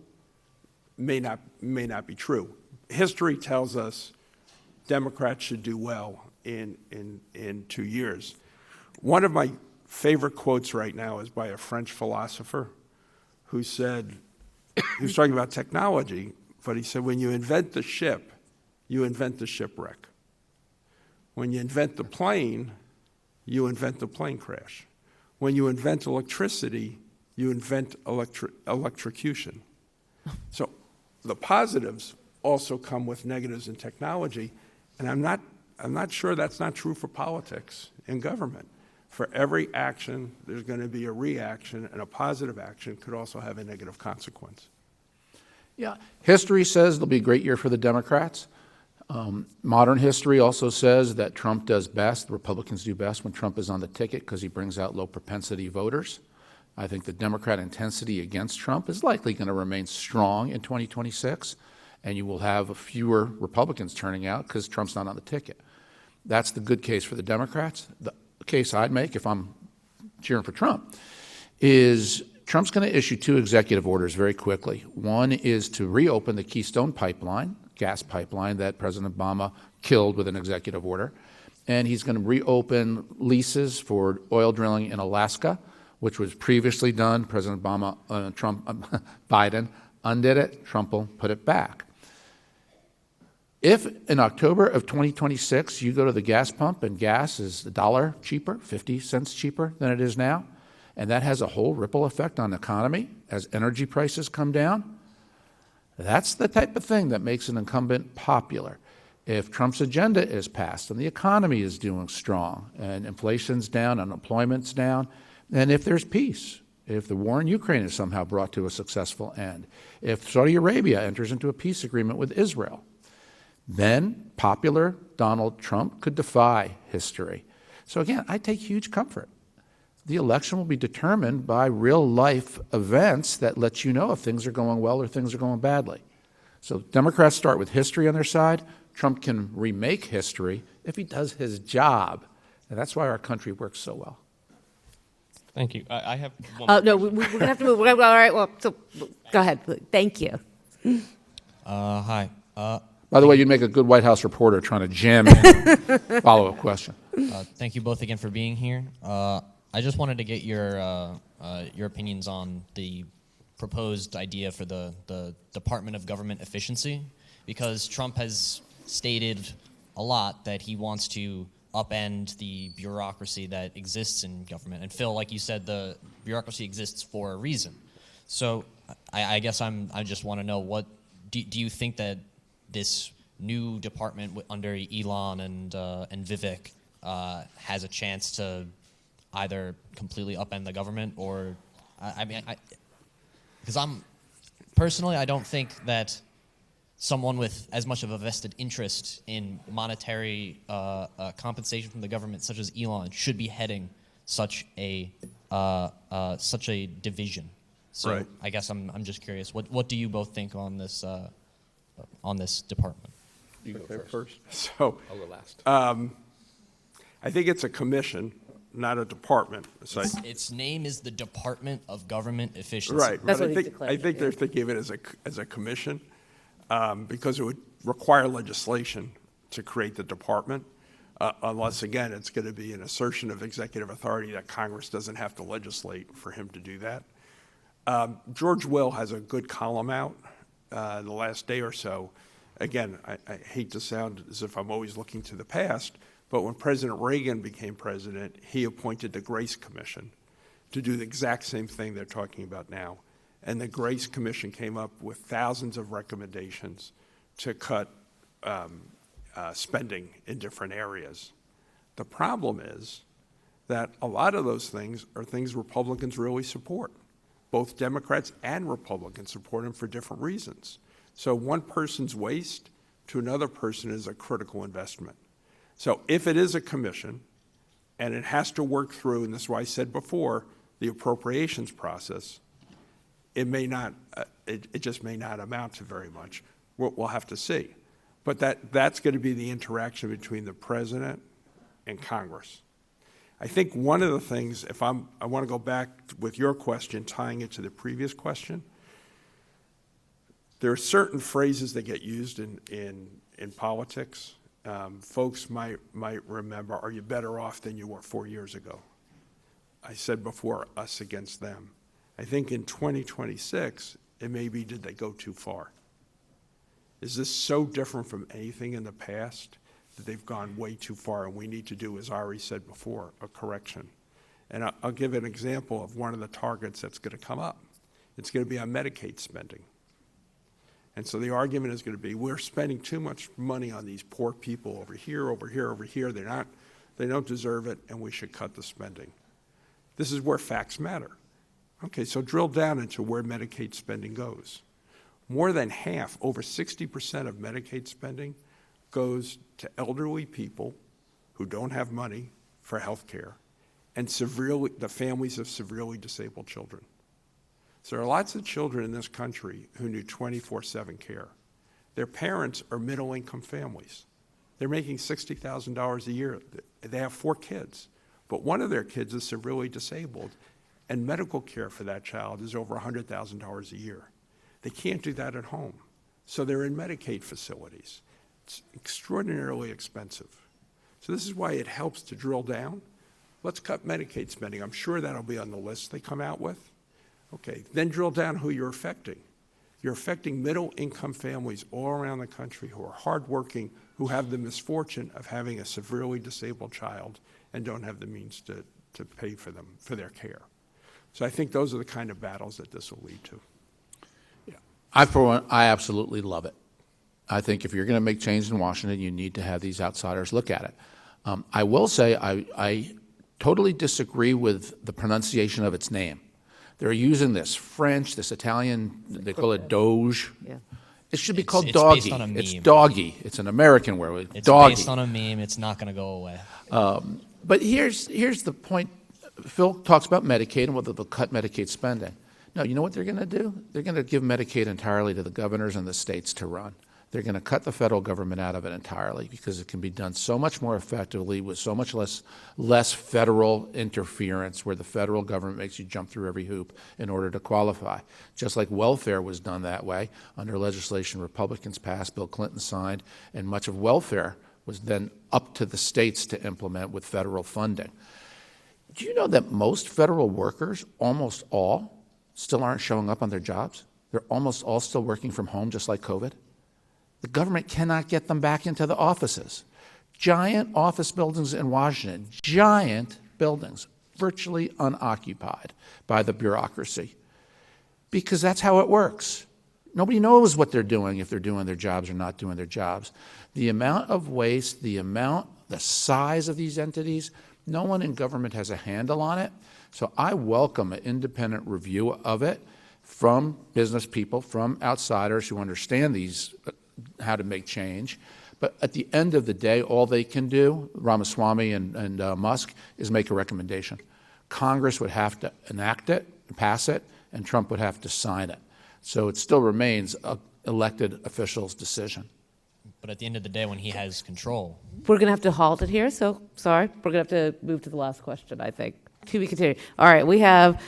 [SPEAKER 4] may not be true. History tells us Democrats should do well in 2 years. One of my favorite quotes right now is by a French philosopher who said, he was talking about technology, but he said, when you invent the ship, you invent the shipwreck. When you invent the plane, you invent the plane crash. When you invent electricity, you invent electrocution. So the positives also come with negatives in technology, and I'm not sure that's not true for politics and government. For every action, there's going to be a reaction, and a positive action could also have a negative consequence.
[SPEAKER 2] Yeah, history says it'll be a great year for the Democrats. Modern history also says that Trump does best, the Republicans do best when Trump is on the ticket because he brings out low propensity voters. I think the Democrat intensity against Trump is likely going to remain strong in 2026, and you will have fewer Republicans turning out because Trump's not on the ticket. That's the good case for the Democrats. The case I'd make if I'm cheering for Trump is Trump's going to issue 2 executive orders very quickly. One is to reopen the Keystone pipeline, gas pipeline that President Obama killed with an executive order, and he's going to reopen leases for oil drilling in Alaska, which was previously done. President Biden undid it. Trump will put it back. If in October of 2026 you go to the gas pump and gas is $1 cheaper, 50 cents cheaper than it is now, and that has a whole ripple effect on the economy as energy prices come down, that's the type of thing that makes an incumbent popular. If Trump's agenda is passed and the economy is doing strong and inflation's down, unemployment's down, and if there's peace, if the war in Ukraine is somehow brought to a successful end, if Saudi Arabia enters into a peace agreement with Israel, then popular Donald Trump could defy history. So again, I take huge comfort. The election will be determined by real-life events that let you know if things are going well or things are going badly. So Democrats start with history on their side. Trump can remake history if he does his job. And that's why our country works so well.
[SPEAKER 8] Thank you. I have one.
[SPEAKER 3] No, we're going to have to move. All right, well, so go ahead. Thank you.
[SPEAKER 9] Hi.
[SPEAKER 2] By the way, you'd make a good White House reporter trying to jam in a follow-up question.
[SPEAKER 9] Thank you both again for being here. I just wanted to get your opinions on the proposed idea for the Department of Government Efficiency, because Trump has stated a lot that he wants to upend the bureaucracy that exists in government. And Phil, like you said, the bureaucracy exists for a reason. So I guess I just want to know, what do you think that this new department under Elon and Vivek has a chance to either completely upend the government, or because personally, I don't think that someone with as much of a vested interest in monetary compensation from the government, such as Elon, should be heading such a division. So
[SPEAKER 4] Right.
[SPEAKER 9] I guess I'm just curious. What do you both think on this department?
[SPEAKER 2] You go first.
[SPEAKER 4] So
[SPEAKER 2] I'll go last.
[SPEAKER 4] I think it's a commission, not a department. So
[SPEAKER 9] Its name is the Department of Government Efficiency.
[SPEAKER 4] right.
[SPEAKER 3] That's
[SPEAKER 4] but
[SPEAKER 3] what he's declared,
[SPEAKER 4] I think they're thinking of it as a commission because it would require legislation to create the department, unless, again, it's going to be an assertion of executive authority that Congress doesn't have to legislate for him to do that. George Will has a good column out the last day or so. Again, I hate to sound as if I'm always looking to the past, but when President Reagan became president, he appointed the Grace Commission to do the exact same thing they're talking about now. And the Grace Commission came up with thousands of recommendations to cut spending in different areas. The problem is that a lot of those things are things Republicans really support. Both Democrats and Republicans support them for different reasons. So one person's waste to another person is a critical investment. So if it is a commission, and it has to work through, and this is why I said before, the appropriations process, it may not, it just may not amount to very much. We'll have to see. But that's going to be the interaction between the president and Congress. I think one of the things, I want to go back with your question, tying it to the previous question. There are certain phrases that get used in politics. Folks might remember, are you better off than you were 4 years ago? I said before, us against them. I think in 2026, it may be, did they go too far? Is this so different from anything in the past that they've gone way too far, and we need to do, as Ari said before, a correction? And I'll give an example of one of the targets that's going to come up. It's going to be on Medicaid spending. And so the argument is going to be, we're spending too much money on these poor people over here, over here, over here. They don't deserve it, and we should cut the spending. This is where facts matter. Okay, so drill down into where Medicaid spending goes. More than half, over 60% of Medicaid spending goes to elderly people who don't have money for health care and the families of severely disabled children. So there are lots of children in this country who need 24/7 care. Their parents are middle-income families. They're making $60,000 a year. They have 4 kids, but one of their kids is severely disabled, and medical care for that child is over $100,000 a year. They can't do that at home, so they're in Medicaid facilities. It's extraordinarily expensive. So this is why it helps to drill down. Let's cut Medicaid spending. I'm sure that'll be on the list they come out with. Okay, then drill down who you're affecting. You're affecting middle-income families all around the country who are hardworking, who have the misfortune of having a severely disabled child and don't have the means to pay for them, for their care. So I think those are the kind of battles that this will lead to.
[SPEAKER 2] For one, I absolutely love it. I think if you're going to make change in Washington, you need to have these outsiders look at it. I will say I totally disagree with the pronunciation of its name. They're using this French, this Italian, they call it Doge.
[SPEAKER 3] Yeah.
[SPEAKER 2] It should be called
[SPEAKER 9] it's
[SPEAKER 2] doggy.
[SPEAKER 9] based on a meme.
[SPEAKER 2] It's doggy. It's an American word.
[SPEAKER 9] It's
[SPEAKER 2] doggy.
[SPEAKER 9] based on a meme. It's not going to go away.
[SPEAKER 2] But here's the point. Phil talks about Medicaid and whether they'll cut Medicaid spending. No, you know what they're going to do? They're going to give Medicaid entirely to the governors and the states to run. They're going to cut the federal government out of it entirely because it can be done so much more effectively with so much less federal interference where the federal government makes you jump through every hoop in order to qualify. Just like welfare was done that way under legislation Republicans passed, Bill Clinton signed, and much of welfare was then up to the states to implement with federal funding. Do you know that most federal workers, almost all, still aren't showing up on their jobs? They're almost all still working from home just like COVID. The government cannot get them back into the offices. Giant office buildings in Washington, giant buildings, virtually unoccupied by the bureaucracy, because that's how it works. Nobody knows what they're doing, if they're doing their jobs or not doing their jobs. The amount of waste, the size of these entities, no one in government has a handle on it. So I welcome an independent review of it from business people, from outsiders who understand these, how to make change. But at the end of the day, all they can do, Ramaswamy and Musk, is make a recommendation. Congress would have to enact it, pass it, and Trump would have to sign it. So it still remains an elected official's decision.
[SPEAKER 9] But at the end of the day, when he has control.
[SPEAKER 3] We're going to have to halt it here, so sorry. We're going to have to move to the last question, I think. To be continued. All right, we have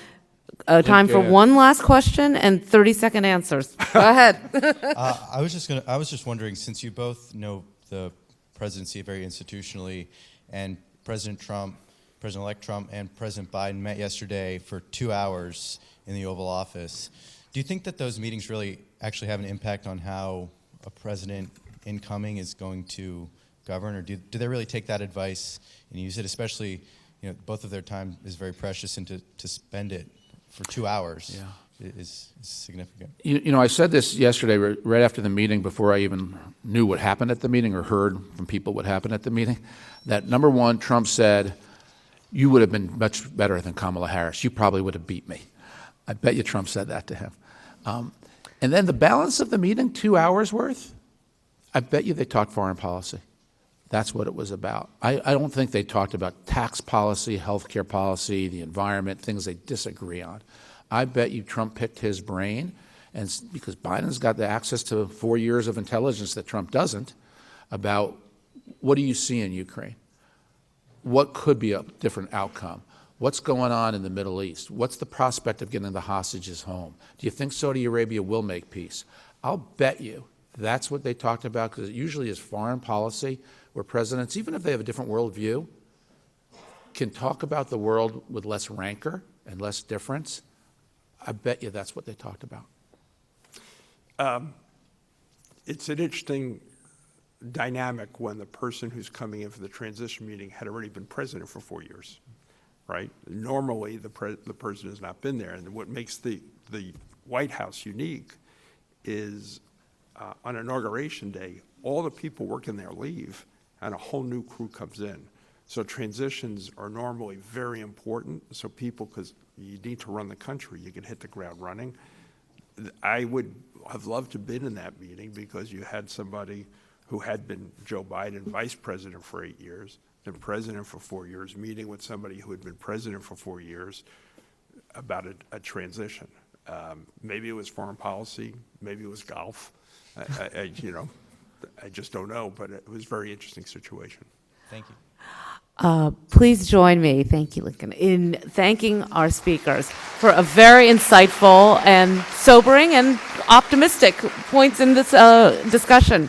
[SPEAKER 3] time for one last question and 30-second answers. Go ahead.
[SPEAKER 10] I was just wondering, since you both know the presidency very institutionally, and President-elect Trump and President Biden met yesterday for 2 hours in the Oval Office, do you think that those meetings really actually have an impact on how a president incoming is going to govern, or do they really take that advice and use it? Especially, both of their time is very precious, and to spend it for 2 hours is significant.
[SPEAKER 2] I said this yesterday right after the meeting, before I even knew what happened at the meeting or heard from people what happened at the meeting, that number one, Trump said, you would have been much better than Kamala Harris. You probably would have beat me. I bet you Trump said that to him. And then the balance of the meeting, 2 hours worth, I bet you they talked foreign policy. That's what it was about. I don't think they talked about tax policy, healthcare policy, the environment, things they disagree on. I bet you Trump picked his brain, and because Biden's got the access to 4 years of intelligence that Trump doesn't, about what do you see in Ukraine? What could be a different outcome? What's going on in the Middle East? What's the prospect of getting the hostages home? Do you think Saudi Arabia will make peace? I'll bet you that's what they talked about, because it usually is foreign policy, where presidents, even if they have a different worldview, can talk about the world with less rancor and less difference. I bet you that's what they talked about.
[SPEAKER 4] It's an interesting dynamic when the person who's coming in for the transition meeting had already been president for 4 years, right? Normally, the person has not been there. And what makes the White House unique is on Inauguration Day, all the people working there leave, and a whole new crew comes in. So transitions are normally very important. So people, because you need to run the country, you can hit the ground running. I would have loved to have been in that meeting, because you had somebody who had been Joe Biden, vice president for 8 years, then president for 4 years, meeting with somebody who had been president for 4 years about a transition. Maybe it was foreign policy, maybe it was golf. I just don't know, but it was a very interesting situation.
[SPEAKER 10] Thank you.
[SPEAKER 3] Please join me, thank you, Lincoln, in thanking our speakers for a very insightful and sobering and optimistic points in this discussion.